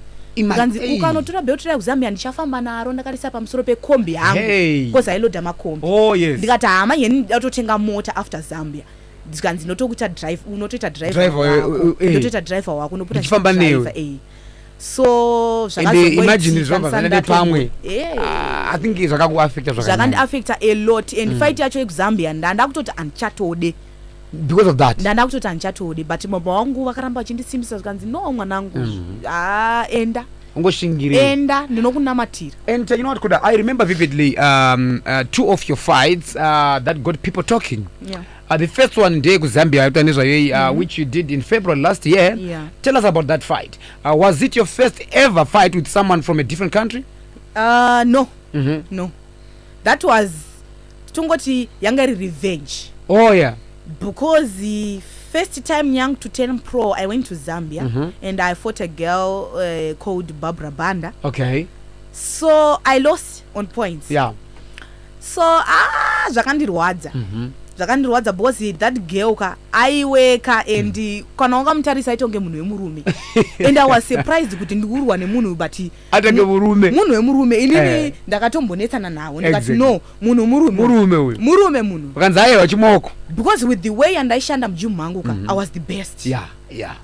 kanzi ukanotora belt rera kuZambia ndichafamba naro ndakarisa pamusoro pekombi yangu because ailodha makombi ndikati hama yeni ndatotenga mota after Zambia ndikanzi notokuita drive unotoita driver wako nopota ndichifamba newe so imagine zvamba pamwe I think zvakakuaffecta zvakandi-affecta a lot and fight yacho yekuZambia ndandakutoti andichatode because of that ndandakutoti andichatode but mama wangu vakaramba vachindisimbisa zvikanzi no mwanangu enda enda ndinokunamatira. And you know what Kuda, I remember vividly 2 of your fights that got people talking. The first one day ku Zambia which you did in February last year. Tell us about that fight. Was it your first ever fight with someone from a different country? No. No. That was tungoti yanga revenge. Oh yeah. Because the first time young to turn pro, I went to Zambia and I fought a girl called Barbara Banda. Okay. So I lost on points. Yeah. So zvakandirwadza. Zvakandirwadza because that girl aiweka and kana ungamutarisa aitonge munhu wemurume. And I was surprised kuti ndikurwa nemunhu but atonge murume. Munhu wemurume inini ndakatombonetsana nawo ndikati no munhu murume uyu. Murume munhu. Vakanzi aiwa chimoko. Because with the way and aishanda mujim mangu I was the best. Yeah.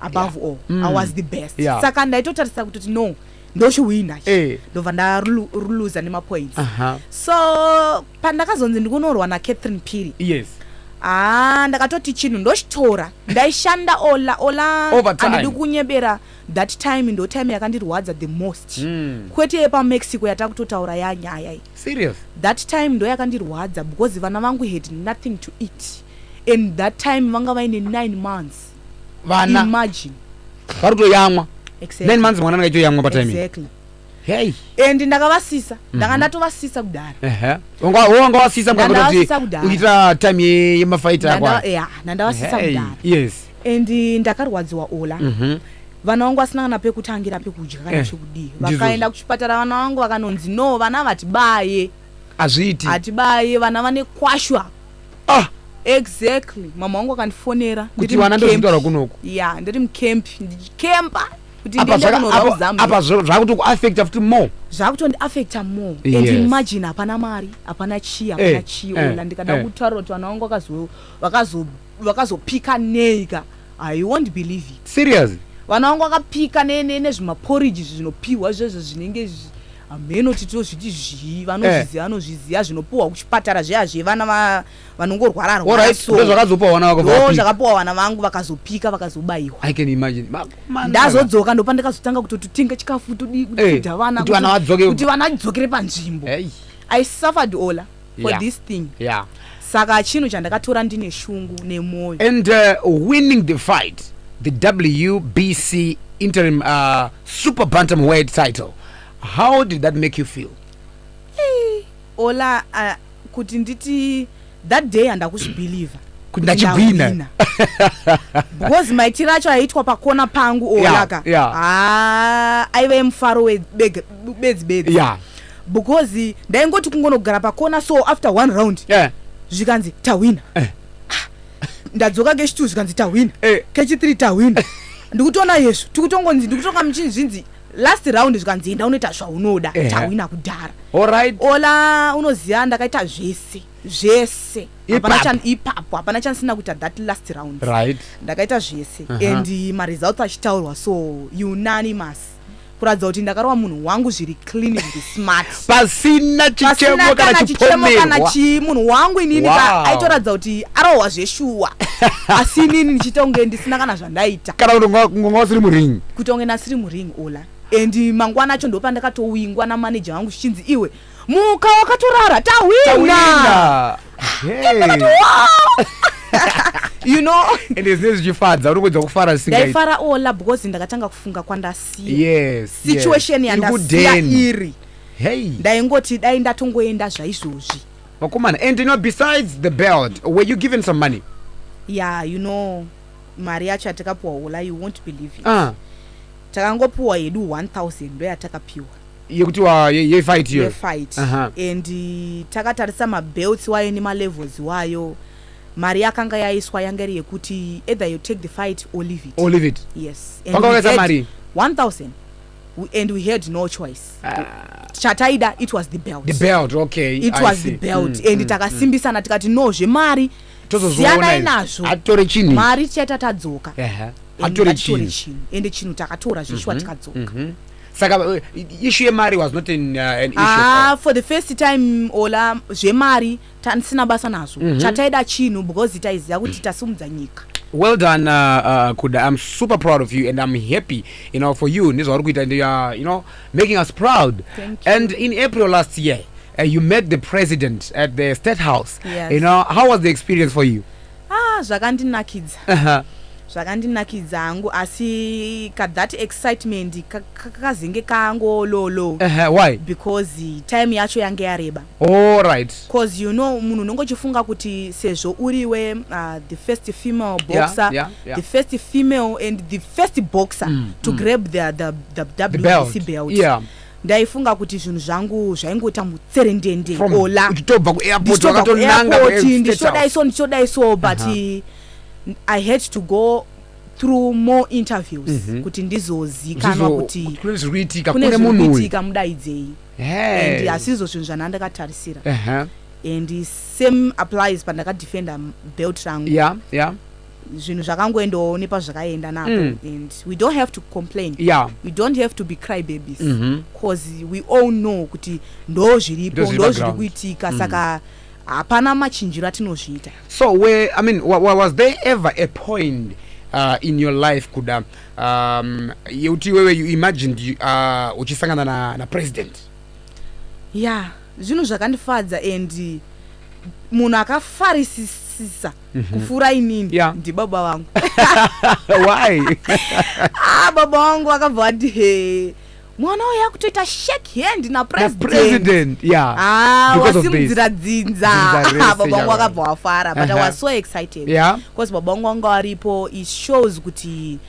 Above all. I was the best. Saka ndaitotarisa kuti no ndochiwina ndobva ndaruluza nemapoints. So pandakazonzi ndikunorwa naCatherine Piri. Yes. Ndakatoti chinhu ndochitora ndaishanda ola andidi kunyebera that time ndo time yakandirwadza the most kwete yepamexico yatakutotaura yanyaya serious that time ndo yakandirwadza because vana vangu had nothing to eat and that time vanga vaine 9 months vana imagine varutoyamwa exactly 9 months mwana akaitoyamwa patime exactly hey and ndakavasisa ndakandatovasisa kudara wanga wasisa mukati uita time yemafight akwa ndandavasisa kudara yes and ndakarwadziwa ola vana vangu vasinangana pekutangira pekudya kana chekudii vakaenda kuchipatara vana vangu vakanonzi no vana vatibaye atibaye vana vane kwashwa exactly mama wangu akandifonera kuti vana ndozvitaura kunoku ndiri mukempi ndichikempa kuti ndiende kunorwa kuZambia apa zvakuti kuaffecta futi more zvakutondiaffecta more and imagine hapana mari hapana chiola ndikada kutaura kuti vana vangu vakazopika neika I won't believe it serious vana vangu vakapika nezvimaporridge zvinopiwa zvezvo zvinenge ameno titozviti vanozviziva zvinopuwa kuchipatara zveya zvevana vanongorwara zvakazopuwa vana vako zvakapuwa vana vangu vakazopika vakazobayiwa I can imagine ndazodzoka ndopa ndikazotanga kutotinga chikafu tudida vana kuti vana vadzokere panzvimbo I suffered ola for this thing saka chinhu chandakatora ndine shungu nemwoyo and winning the fight the WBC interim super bantamweight title, how did that make you feel? Ola kuti nditi that day andakuzvibelieve kuti ndachigwina because maitiro acho aitwa pakona pangu olaka aive mufaro bedzi because ndaingoti kungonogara pakona so after one round zvikanzi tawina ndadzoka kechi2 zvikanzi tawina kechi3 tawina ndikutona yesu tikutongonzi ndikutoka muchinzvinzi last round zvikanzi enda unoita zvaunoda tawina kudhara alright ola unoziva ndakaita zvese ipapo hapana chanisina kuita that last round right ndakaita zvese and maresults achitaurwa so unanimous kuratidza kuti ndakarova munhu wangu zviri clean and smart pasina chichemo kana munhu wangu inini aitoratidza kuti arohwa zveshuwa asi inini ndichitonge ndisina kana zvandaita kana kungonga usiri muring kutonge ndasiri muring ola and mangwana acho ndopandakatowingwa namanager wangu zvichinzi iwe muka wakatorara tawina you know and is this jifadza uri kuedza kufara singa ndaifara ola because ndakatanga kufunga kwandasiya yes situation yandasiya iri hey ndaingoti dai ndatongoenda zvaizvozvi vakomana and you know besides the belt were you given some money yeah you know mari yacho yatakapiwa ola you won't believe it takangopiwa yedu 1000 ndo yatakapiwa yekuti yefight yo yefight and takatarisa mabelts wayo nemalevels wayo mari yakanga yaiswa yanga iri yekuti either you take the fight or leave it yes pangaweza mari 1000 and we had no choice chataida it was the belt okay it was the belt and takasimbisana tikati no zvemari tozozviona inazvo atore chini mari tichaita tadzoka atore chini ende chinu takatora zvishwa tikadzoka saka issue yemari was not an issue for the first time ola zvemari tanisina basa nazvo chataida chinu because taiziva kuti tasumudza nyika. Well done, Kuda. I'm super proud of you, and I'm happy, you know, for you. And you are, you know, making us proud. Thank you. And in April last year, you met the president at the State House. Yes. You know, how was the experience for you? Zvakandinakidza. Zvakandinakidza hangu asi that excitement kakazenge kangololo. Why? Because time yacho yange yareba. All right. Because you know munhu unongochifunga kuti sezvo uriwe the first female boxer, yeah. the first female and the first boxer to grab the WBC belt. Yeah. Ndaifunga kuti zvinhu zvangu zvaingota mutserendende ola uchitobva kuairport wakatonanga ndichodaiso but I had to go through more interviews kuti ndizozikanwa kuti kune munhu uyitika mudaidzei and asizo zvinhu zvanandakatarisira and same applies pandakadefenda belt rangu zvinhu zvakangoendawo nepazvakaenda napo and we don't have to complain, we don't have to be cry babies because we all know kuti ndo zviripo ndo zviri kuitika saka hapana machinjiro atinozviita. So was there ever a point in your life Kuda yekuti wewe you imagined uchisangana na president? Zvinhu zvakandifadza and munhu akafarisisa kufura inini ndi baba vangu. Why? Baba vangu akabva ati mwana uya kutoita shake hand na president. Wasimudzira dzinza. Baba vangu akabva wafara but I was so excited because baba vangu aripo. It shows kuti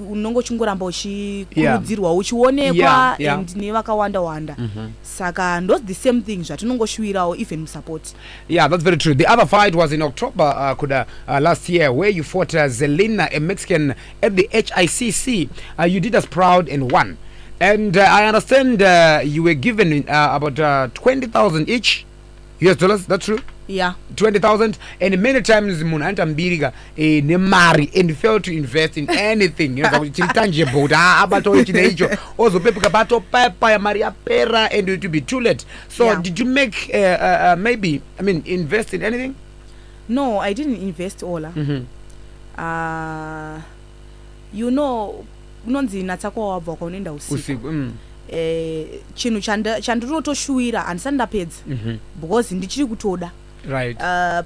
unongochingoramba uchikurudzirwa uchionekwa and nevakawanda wanda saka ndo the same thing zvatinongoshuvirawo even support. That's very true. The other fight was in October Kuda, last year where you fought Zelina, a Mexican, at the HICC. You did us proud and won. And I understand you were given about 20,000 each US dollars. That's true? 20,000. And many times munhu anta mbirika nemari and failed to invest in anything. You know, chiri tangible. Abato chine icho. Ozopepuka bato papa ya mari yapera and it will be too late. So did you make invest in anything? No, I didn't invest all. You know, unonzi natsakwa wabva kwaunoenda usiku. Chinhu chandirotoshuwira handisati ndapedza because ndichiri kutoda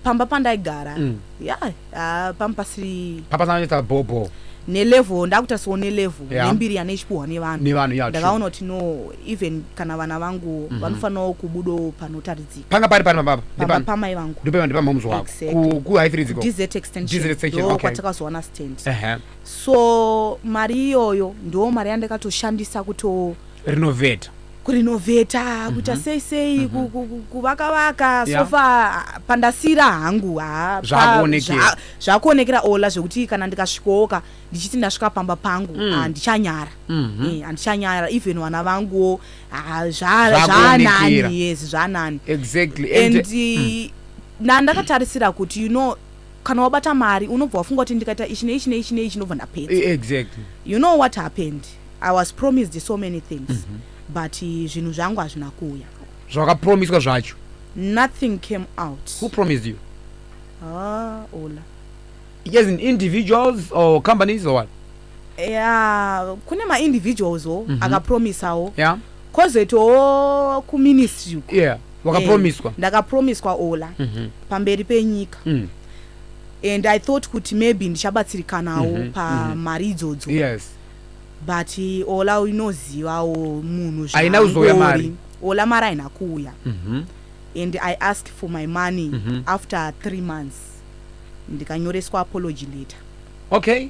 pamba pandaigara pamba pasiri bobo nelevel ndakutasiwo nelevel nembiri yanechipuhwa nevanhu ndakaona kuti no even kana vana vangu vanofanirawo kubudo panotaridzika panga pari pamba pamai vangu ndipamamumuzi wako kuhaifiriziko DZ extension kwatakazowana stand so mari iyoyo ndo mari yandakatoshandisa kuto renovate kurinovheta kuita sei kuvaka sofa pandasira hangu zvakuonekera ola zvekuti kana ndikasvikoka ndichiti ndasvika pamba pangu handichanyara handichanyara even vana vanguwo zvanani yes zvanani and ndandakatarisira kuti kana wabata mari unobva wafunga kuti ndikaita ichi neichi ndobva ndapedza. You know what happened? I was promised so many things but zvinhu zvangu hazvina kuuya. Zvakapromiswa zvacho nothing came out. Who promised you? Ola. Yes, in individuals or companies or what? Yeah, kune ma individuals akapromisawo. Yeah. Kozoitawo ku ministry. Yeah, wakapromiswa. Ndakapromiswa Ola pamberi penyika. And I thought kuti maybe ndichabatsirikanawo pamari idzodzo. Yes. But Ola unozivawo munhu aina uzoya mari. Ola mari aina kuuya. And I asked for my money after 3 months. Ndikanyoreswa apology letter. Okay.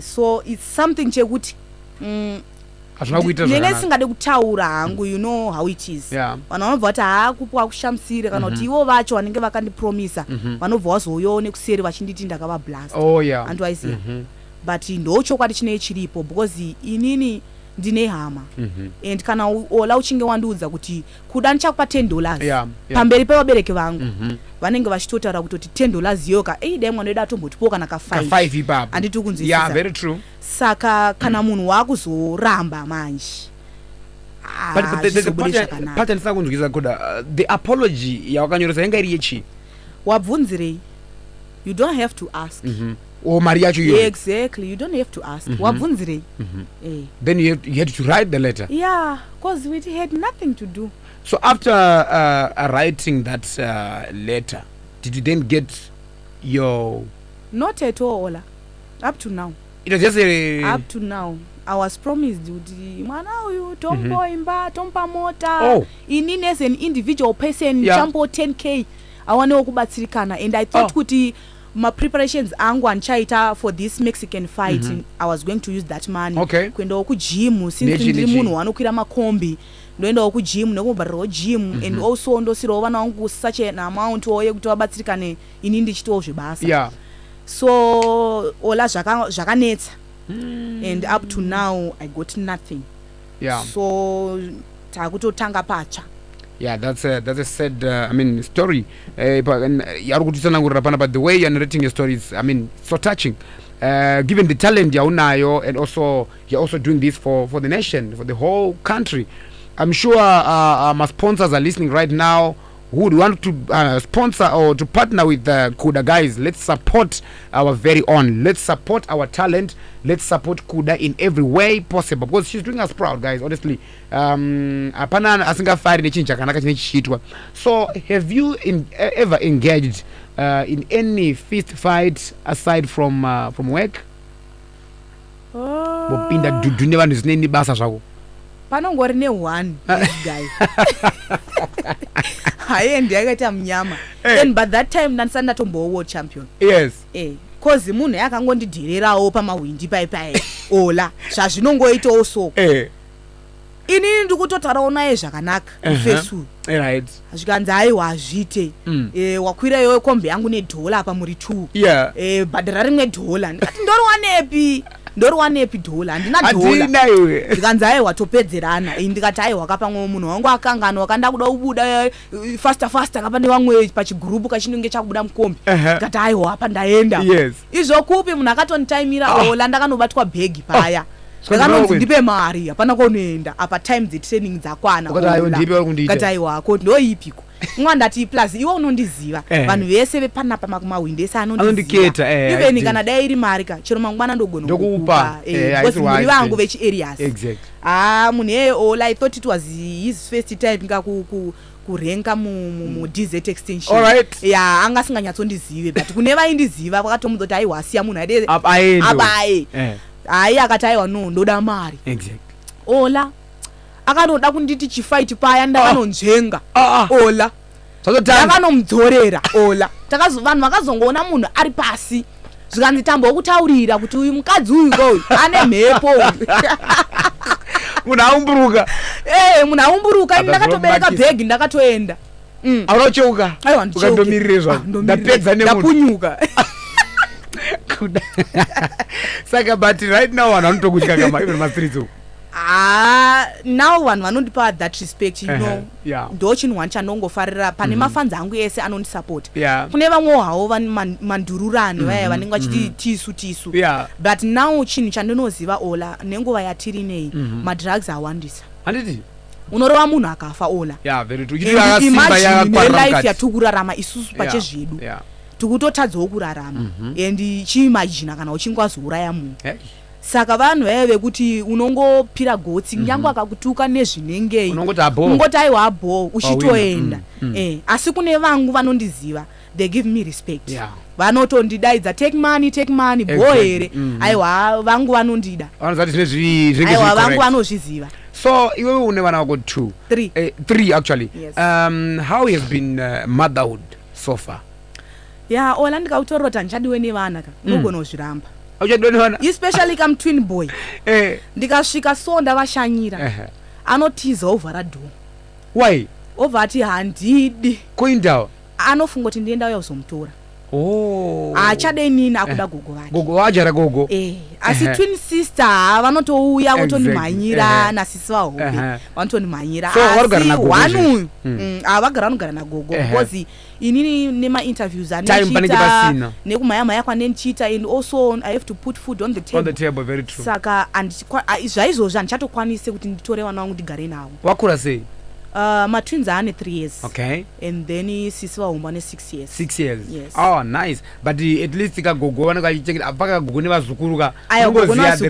So it's something chekuti nene singade kutaura hangu, you know how it is. Vanhu vanobva vati haakupwa kushamsire kana kuti ivo vacho vanenge vakandipromisa vanobva vazoione kuseri vachinditi ndakava blast. Andwaiziya. But ndochokwadi chinei chiripo because inini ndine hama and kana Ola uchinge wandiudza kuti kuda ndichakupa $10 pamberi pevabereki vangu vanenge vachitotaura kutoti $10 yoka dai mwana wedu atombotipo kana ka5 ipapa handiti kunzwisisa. Yeah, very true. Saka kana munhu wakuzoramba manje but the pattern sakunzwisisa kuda the apology yawakanyoresa yanga iri yechi wabvunzirei. You don't have to ask. Mari yacho iyo. Exactly, you don't have to ask. Wabvunzirei. Then you had to write the letter. Yeah, because we had nothing to do. So after writing that letter, did you then get your... Not at all, Ola. Up to now. It was just a... Up to now. I was promised mwana uyu tombo imba tompa mota inini as an individual person champo 10k awanewo kubatsirikana and I thought kuti my preparations angu anchaita for this Mexican fight I was going to use that money kuendawo kugym since ndiri munhu wanokwira makombi ndoendawo kugym nekubharirawo gym and also ndosirawo vana vangu such an amount yekuti vabatsirikane ini ndichitawo zvebasa. So Ola zvakanetsa and up to now I got nothing. So takutotanga pacha. That's a sad story. But the way you're narrating your story is so touching. Given the talent you're and also you're also doing this for the nation, for the whole country. I'm sure my sponsors are listening right now who would want to sponsor or to partner with the Kuda guys. Let's support our very own. Let's support our talent. Let's support Kuda in every way possible because she's doing us proud, guys. Honestly, apana asinga fire nechinja kanaka chinechitwa. So, have you ever engaged in any fist fight aside from work? Bopinda dudune vanhu zvineni basa zvako. Panongori ne1 this guy. Hayendi akaita mnyama. And by that time ndansanda tombo world champion. Yes. Cause munhu yakangondidhirirawo pamawindi pai Ola zvazvinongoitawo so. Inini ndikutotarawo naye zvakanaka kufesu. Right. Zvikanzi aiwa azvite. Wakwira iwe kombe yangu $1 apa muri 2. Bhadhara rimwe $1. Ndikati ndoriwanepi $1 handina $. Ndikanzi aiwa topedzerana. Ndikati aiwa kapamwe munhu wangu akangano wakanda kuda kubuda faster kapande vamwe pachigroup kachinenge chakubuda mukombe. Ndikati aiwa apa ndaenda. Izvokupi munhu akatonitaimira Ola ndakanobatwa bhegi paya. Ndakanonzi ndipe mari hapana kunoenda apa time training dzakwana. Ndikati aiwa ko ndoipiko. Mwandati plus iwe unondiziva vanhu vese vepanapa makumawindi ese anondiketa even kana dai iri mari ka chero mangwana ndogona kukupa because muri vangu vechi areas munhu Ola I thought it was his first time kurenga mu desert extension anga singanyatsondizive but kune vaindiziva kwakatomudza kuti aiwa siya munhu ade abaye akati aiwa no ndoda mari Ola akanoda kunditi chifight paya ndakanonzvenga Ola ndakanomdzorera Ola vanhu vakazongoona munhu ari pasi zvikanzi tambo wokutaurira kuti uyu mukadzi uyu ane mhepo munhu aumburuka munhu aumburuka ini ndakatobereka bhegi ndakatoenda aunocheuka ukandomirire zvako ndapedza ndapunyuka saka but right now vanhu vanotokutya kama even mastreets uku now vanhu vanondipa that respect you know yeah. ndo chinhu chanongofarira pane mafanzi angu ese anondisupport yeah. kune vamwewo havo mandururani vaya vanenge vachiti tisu yeah. but now chinhu chandinoziva ola nenguva yatiri nei madrugs awandisa handiti unorova munhu akafa ola yeah, very true. Life yatikurarama isusu pachezvedu tikutotadzawo kurarama and chiimagina kana uchinge wazouraya munhu saka vanhu vaive kuti unongopira gotsi nyange akakutuka nezvinengei ungoti aiwa abo uchitoenda asi kune vangu vanondiziva they give me respect vanotondidaidza take money bo here aiwa vangu vanondida aiwa vangu vanozviziva. So iwewe une vana vako 3 actually. Yes. How has been motherhood so far? Ola ndikautorota ndichadiwe nevana ka nogona kuzviramba auchadiwe nevana especially kam twin boy ndikasvika so ndavashanyira anotiza over radho. Why? Over ati handidi kuindawo anofunga kuti ndienda uya kuzomutora. Achade nini akuda gogo vake. Gogo ajara gogo. Asi twin sister vanotouya votondimhanyira nasisi vahope vanotondimhanyira. So varugara na gogo. Wanu avagara vanogara na gogo because inini nema interviews anechita nekumhaya kwanenchita and also I have to put food on the table. On the table, very true. Saka zvaizvozvo handichatokwanise kuti nditore vana vangu ndigare navo. Wakura sei? My twins are 3 years. Okay. And then sisi vahomba 6 years. 6 years. Yes. Oh, nice. But at least ikagogo vanokaichengeta apaka gogo nevazukuruka.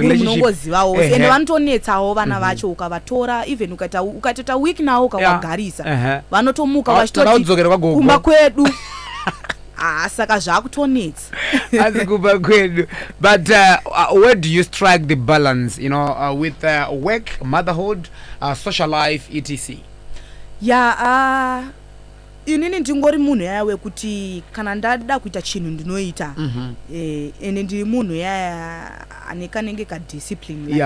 Unongozivawo. And vanotonetsawo vana vacho ukavatora even ukatota week nawo ukawagarisa. Vanotomuka vachitoti kumba kwedu. Saka zvakutonetsa. Asi kumba kwedu. But where do you strike the balance, you know, with work, motherhood, social life, etc.? Inini ndingori munhu yaya wekuti kana ndada kuita chinhu ndinoita ene ndiri munhu yaya anekanenge ka discipline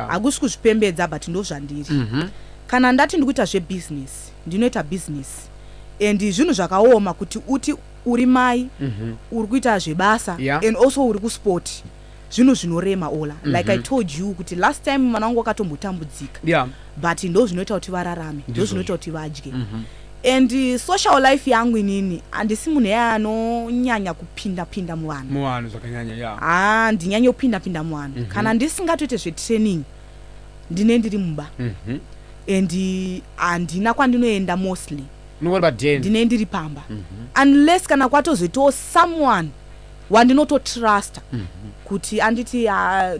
hakusi kuzvipembedza but ndozvandiri kana ndati ndikuita zvebusiness ndinoita business and zvinhu zvakaoma kuti uti uri mai uri kuita zvebasa and also uri kusport zvinhu zvinorema ola like I told you kuti last time mwana wangu akatombotambudzika but ndo zvinoita kuti vararame ndo zvinoita kuti vadye and social life yangu inini handisi munhu yaya anonyanya kupinda muvanhu zvakanyanya ndinyanya kupinda muvanhu kana ndisingatoite zvetraining ndine ndiri muba and handina kwandinoenda mostly ndine ndiri pamba unless kana kwatozoitawo someone wandinototrust kuti anditi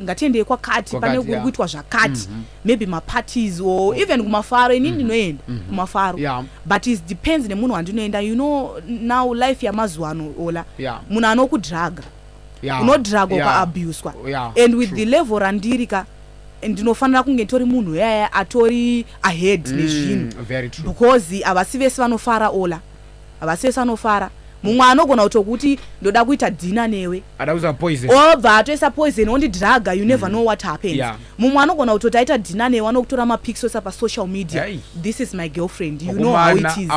ngatiendei kwakati pane kuri kuitwa zvakati maybe maparties or even kumafaro inini ndinoenda kumafaro but it depends nemunhu wandinoenda. You know now life yamazuva ano ola munhu anokudhraga unodhraga ukaabuswa and with the level randirika ndinofanira kunge tori munhu yaya atori ahead nezvinhu because havasi vese vanofara ola havasi vese vanofara. Mumwe anogona kutokuti ndoda kuita dina newe obva atoisa poison ondidhraga you never know what happens. Mumwe anogona kutoti aita dina newe anokutora mapictures apa social media this is my girlfriend you know how it is.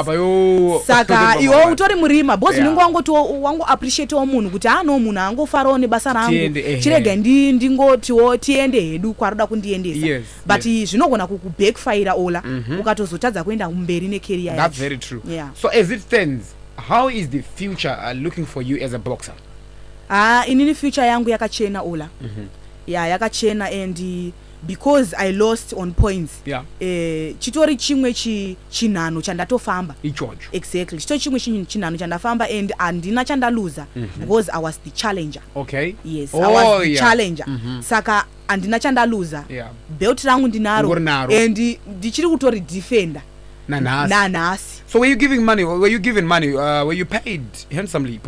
Saka iwo utori murima bosi ningo wangu appreciatewo munhu kuti no munhu angofarawo nebasa rangu chirega ndingotiwo tiende hedu kwaroda kundiendesa but zvinogona kukubackfire ola ukatozotadza kuenda kumberi necareer yacho. That's very true. So as it stands, how is the future looking for you as a boxer? Inini future yangu yakachena ola. Yakachena and because I lost on points. Chitori chimwe chinano chandatofamba. Ichocho. Exactly. Chitori chimwe chinano chandafamba and andina chandaluza because I was the challenger. Okay. Yes, I was the challenger. Saka andina chandaluza. Belt rangu ndinaro and ndichiri kutori defender. Nanasi. So were you giving money? Were you paid handsomely?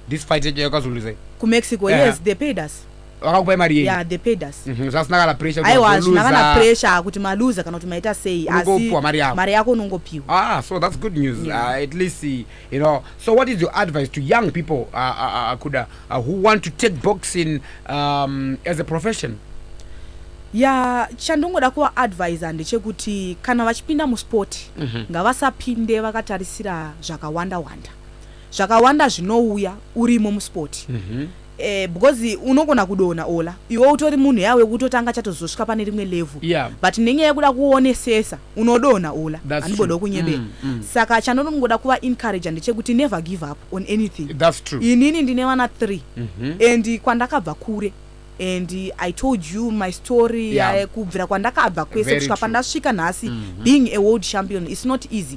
This fight yakazuluze. Ku Mexico, yes, they paid us. Wakakupa mari. Yeah, they paid us. Sasina pressure. Nakana pressure kuti maluza kana kuti maita sei asi mari yako unongopiwa. So that's good news. At least you know. So what is your advice to young people Kuda who want to take boxing as a profession? ya chandongoda kuva advisor ndechekuti kana vachipinda musport ngavasapinde vakatarisira zvakawanda zvinouya urimo musport because unogona kudona ola iwe utori munhu yawe kutotanga chatozosvika pane rimwe level but nenyaya yekuda kuonesesa unodona ola handiboda kunyebera saka chandongoda kuva encourage ndechekuti never give up on anything. That's true. Inini ndine vana 3 and kwandakabva kure and I told you my story kubvira kwandakabva kwese kusvika pandasvika nhasi being a world champion is not easy.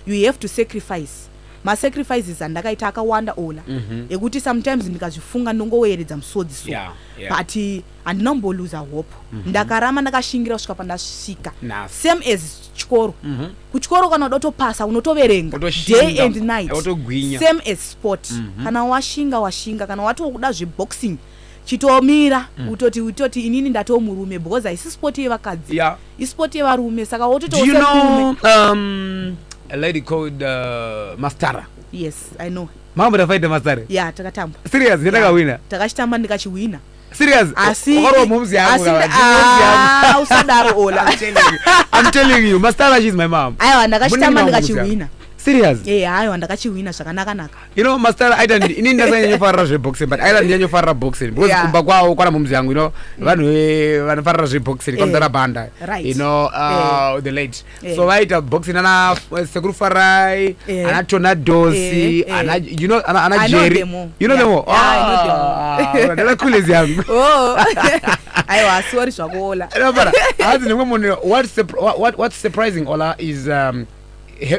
You have to sacrifice. Masacrifices andakaita akawanda ola ekuti sometimes ndikazvifunga ndongoweredza musodzi so but handinamboluza hope ndakarama ndakashingira kusvika pandasvika same as chikoro kuchikoro kana udotopasa unotoverenga day and night same as sport kana washinga kana watokuda zveboxing chitomira utoti inini ndatomurume because haisi sport yevakadzi isport yevarume saka wototokurume. A lady called Mastara. Yes, I know. Mama da fight Mastara. Yeah, takatamba. Serious, ndakawina. Takashitamba ndikachiwina. Serious? Okaro mumzi yangu. Usadaro ola. I'm telling you, Mastara, she's my mom. Aiwa ndakashitamba ndikachiwina. Serious? Aiwa ndakachiwina zvakanaka. You know, Mastara island inini ndasanyanyofara zveboxing but island yanyofara boxing because kumba kwawo kwana mumzi yangu, you know, vanhu vanofara zveboxing kwamzara banda. You know, the late. So vaita boxing ana Sekuru Farai, ana Tornadosi, ana you know ana Jerry. You know them all? Yeah, I know them. Ndela coolest yangu. Oh. Aiwa sorry zvakola. No but as nemwe munhu what's surprising Ola is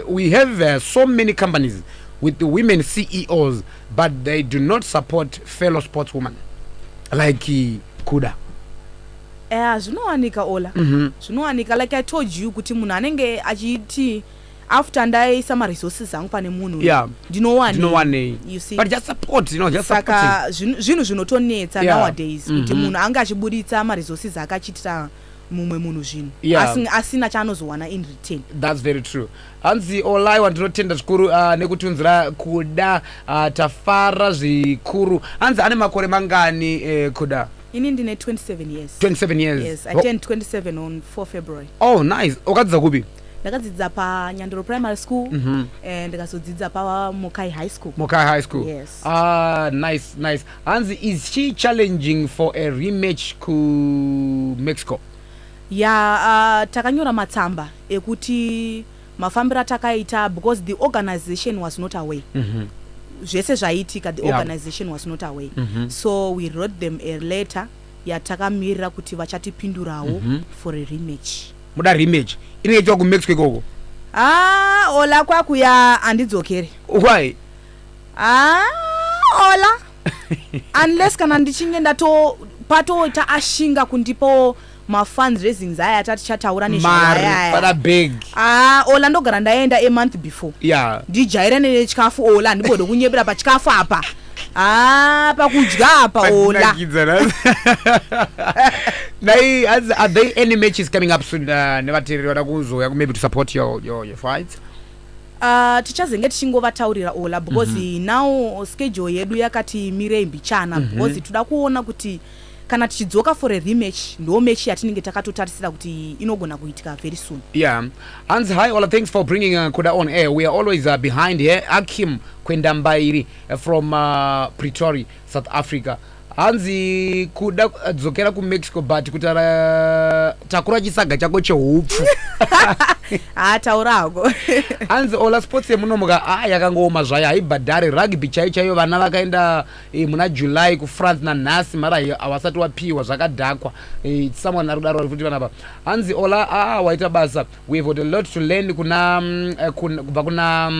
we have so many companies with the women CEOs, but they do not support fellow sportswomen like Kuda. Zvinowanika ola. Zvinowanika like I told you kuti munhu anenge achiti after ndaisa resources angu pane munhu ndinowane you see, but just support, you know, just saka zvinhu zvinotonetsa nowadays kuti munhu anga achibuditsa resources akachitira mumwe munhu zvinhu asina chaanozowana in return. That's very true. Hanzi Olai wandinotenda zvikuru nekutunzira Kuda tafara zvikuru. Hanzi ane makore mangani Kuda? Ini ndine 27 years. 27 years? Yes, I turned 27 on 4 February. Oh nice. Wakadzidza kupi? Ndakadzidza pa Nyandoro Primary School and ndikazodzidza pa Mokai High School. Mokai High School. Yes. Nice. Hanzi, is she challenging for a rematch ku Mexico? Takanyora matsamba ekuti mafambira takaita because the organization was not away. Zvese zvaitika the organization was not away. So we wrote them a letter yatakamirira kuti vachatipindurawo for a rematch. Muda rematch inoitwa ku Mexico ikoko? Ola kwakuya andidzokere. Why? Ola unless kana ndichinge patoita ashinga kundipo fundraising zaya tatichataura nezvaya big ola ndogara ndaenda a month before ndijaira nechikafu ola ndibode kunyepera pachikafu apa pakudya apa ola. Are there any matches coming up soon nevateereri vada kuzoya maybe to support your fights? Tichazenge tichingovataurira ola because now schedule yedu yakati mirei mbichana because toda kuona kuti kana tichidzoka for a rematch ndo match yatinenge takatotarisira kuti inogona kuitika very soon. Hanzi, hi Ola, thanks for bringing Kuda on air. We are always behind here. Akim Kwendambairi from Pretoria, South Africa. Hanzi, Kuda dzokera ku Mexico but kutara takura chisaga chako chehupfu. Taurago. Hanzi, Ola, sports yemunomuka yakangooma zvayo haibhadhari rugby chaiyo vana vakaenda muna July ku France nanhasi mara havasati wapiwa zvakadhakwa someone ari kudaro vari futi vanapa. Hanzi, Ola, waita basa. We have got a lot to learn kubva kuna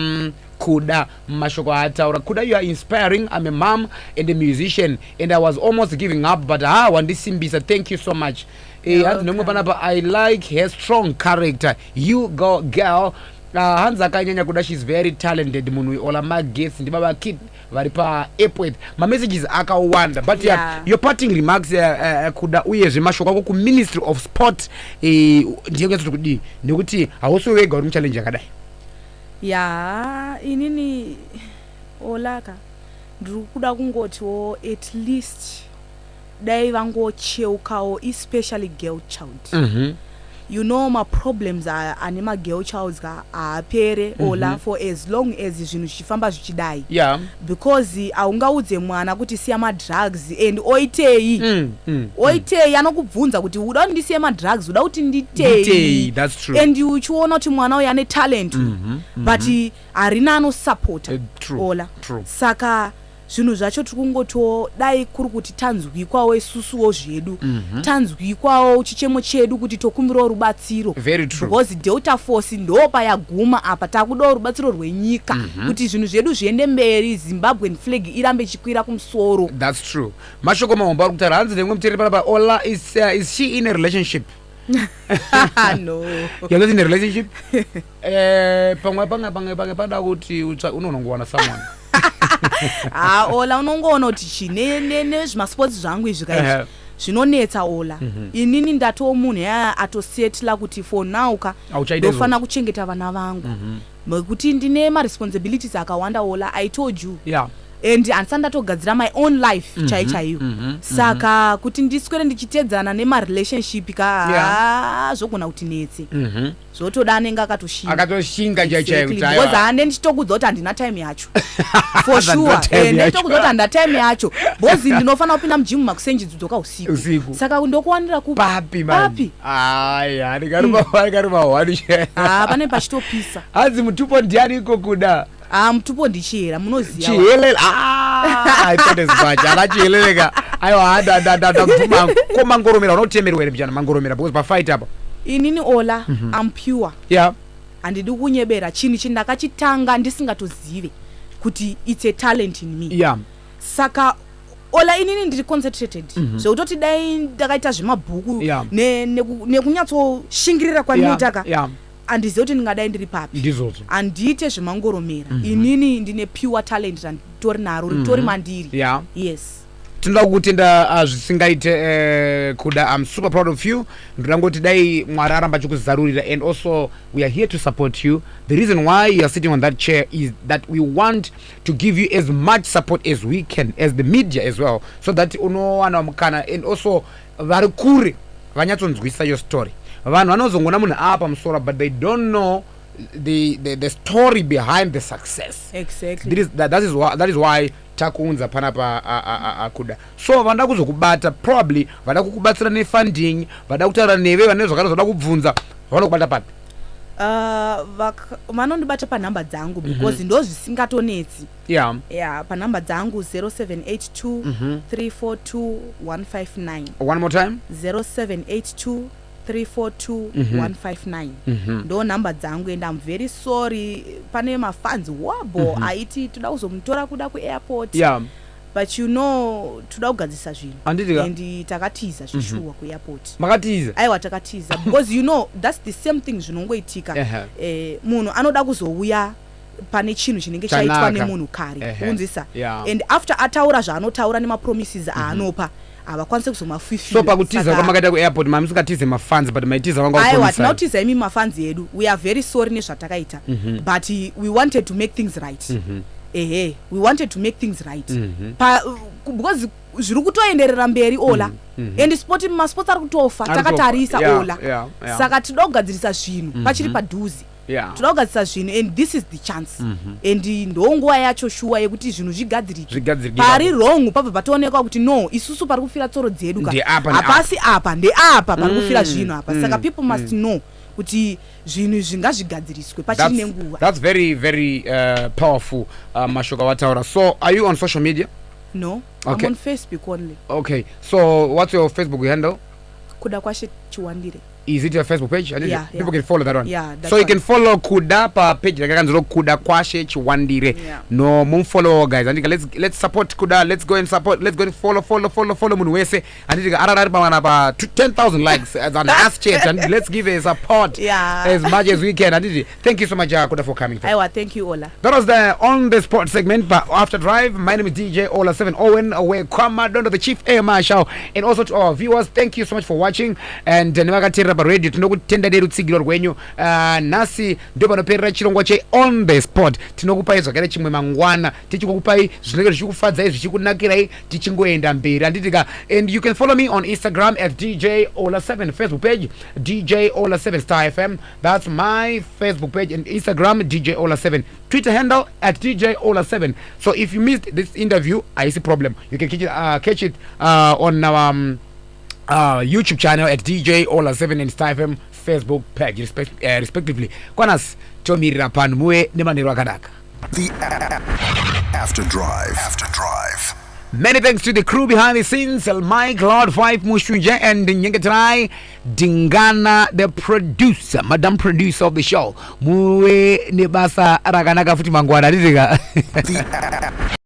Kuda mashoko ataura. Kuda, you are inspiring. I'm a mom and a musician and I was almost giving up but wandisimbisa. Thank you so much. I like her strong character. You go girl. Hanzi akanyanya Kuda, she's very talented. Munhu Ola magets ndi baba kid vari pa airport. My messages akawanda but your parting remarks Kuda uyezve mashoko ako ku Ministry of Sport ndiyengezvo kudi nekuti hauso wega uri muchallenge yakadai. Inini Olaka ndiri kuda kungotiwo at least dai vangocheukawo especially girl child. You know my problems are anima girl childs apere ola for as long as zvinhu zvichifamba zvichidai. Because aungaudze mwana kuti siya ma drugs and oitei anokubvunza kuti uda kuti ndisiye ma drugs, uda kuti nditei. That's true. And uchiona kuti mwana uyu ane talent but harina anosupport ola. Saka zvinhu zvacho tikungoto dai kuri kuti tanzwikwawo isusuwo zvedu, tanzwikwawo chichemo chedu kuti tokumbirawo rubatsiro. Very true. Because Delta Force ndopa yaguma apa takudawo rubatsiro rwenyika kuti zvinhu zvedu zviende mberi, Zimbabwean flag irambe chikwira kumusoro. That's true. Mashoko mahomba ari kutaura hanzi nemwe muteereri panapa, Ola, is she in a relationship? No. You're not in a relationship? Pamwe pada kuti unonongowana someone. Ola unongoona kuti chine zvimasports zvangu izvi kaizvi zvinonetsa Ola. Inini ndatowo munhu atosetla kuti for now ndofana kuchengeta vana vangu kuti ndine ma-responsibilities akawanda Ola. I told you. And handisati ndatogadzira my own life chaiyo. Saka kuti ndiswere ndichitedzana nema-relationship zvogona kuti netse. Zvotoda anenge akatoshinga chaiyo. Because hande ndichitokudza kuti handina time yacho. For sure. Nditokudza kuti handina time yacho. Because ndinofana kupinda mujimu makusenjidzoka usiku. Saka ndokuwanira kupi? Papi. Aya, ndikaruma wani. Pane pachitopisa. Hanzi mutupo ndiani iko Kuda? Mutupo ndichiyera, munoziya. Chiyelela. Chiyeleleka. Aiwa ndakutuma komangoromera, unotemerwa ere mjana mangoromera because pa fight apa. Inini Ola, I'm pure. Handidi kunyebera chinhu chindakachitanga ndisingatozive kuti it's a talent in me. Saka Ola inini ndiri concentrated. Zvekutoti dai ndakaita zvemabhuku nekunyatsoshingira kwandinoitaka. Andizive kuti ndingadai ndiri papi. Ndizvozvo. Andiite zvemangoromera. Inini ndine pure talent randitori naro, ritori mandiri. Yes. Tinoda kukutenda zvisingaite Kuda. I'm super proud of you. Ndingoti dai Mwari aramba chikuzarurira, and also we are here to support you. The reason why you are sitting on that chair is that we want to give you as much support as we can, as the media as well, so that unowana mukana, and also vari kure vanyatsonzwisa your story. Vanhu vanozongona munhu apa musoro, but they don't know the story behind the success. Exactly. That is why takuunza panapa Kuda. So vanda kuzokubata, probably vanda kukubatsira nefunding, vanda kutaura neve vane zvakare zvoda kubvunza, vanokubata papi? Vanondibata panhamba dzangu because ndo zvisingatonetsi. Panhamba dzangu 0782 342 159. One more time. 0782 342 159. Ndo namba dzangu, and I'm very sorry pane mafans wabo aiti toda kuzomutora Kuda kuairport. But you know toda kugadzisa zvinhu and takatiza zvishuwa kuairport. Makatiza? Aiwa takatiza because you know that's the same thing zvinongoitika. Munhu anoda kuzouya pane chinhu chinenge chaitwa nemunhu kare unzisa. And after ataura zvaanotaura nemapromises aanopa avakwanise kuzomafifira. So pakutiza kwamakaita kuairport mamusingatize mafans but maitiza vanga kupromise. Aiwa tinautiza imi mafans edu. We are very sorry nezvatakaita but we wanted to make things right. We wanted to make things right. Because zviri kutoenderera mberi Ola. And masports ari kutofa takatarisa Ola. Saka tinoda kugadzirisa zvinhu pachiri padhuze. Toda kugadzirisa zvinhu, and this is the chance. And ndonguva yacho shuwa yekuti zvinhu zvigadzirike. Pari wrong pabva patoonekwa kuti no, isusu pari kufira tsoro dzedu ka. Hapasi apa ndeapa pari kufira zvinhu apa. Saka people must know kuti zvinhu zvingazvigadziriswe pachiri nenguva. That's very very powerful Mashoka wataura. So are you on social media? No. I'm on Facebook only. Okay. So what's your Facebook handle? Kudakwashe Chiwandire. Is it your Facebook page? People can follow that one. So you can follow Kuda pa page Kudakwashe Chiwandire. No, follow guys. And let's support Kuda. Let's go and support. Let's go and follow Munwese. And 10,000 likes as an ass chat. And let's give a support as much as we can. And thank you so much, Kuda, for coming. Thank you, Ola. That was the on the spot segment. But after drive, my name is DJ Ola 7 Owen. Away, come down to the Chief AMI show. And also to our viewers, thank you so much for watching. And tichimvera paradio tinokutendai rutsigiro rwenyu. Nhasi ndio panoperera chirongwa che on the spot. Tinokupai zvakare chimwe mangwana tichikupai zvinenge zvichikufadzai zvichikunakirai tichingoenda mberi handitika. And you can follow me on Instagram at DJ Ola7, Facebook page DJ Ola7 Star FM. That's my Facebook page and Instagram DJ Ola7, Twitter handle at DJ Ola7. So if you missed this interview, I see problem. You can catch it on our YouTube channel at DJ Ola7 and Star FM Facebook page respectively. Kwanas tomirira panu muwe nemanero akanaka. The After Drive. Many thanks to the crew behind the scenes, Mike, Lord 5 Mushunja and Nyengetrai Dingana, the producer, Madam Producer of the show. Muwe nebasa rakanaka futi mangwana.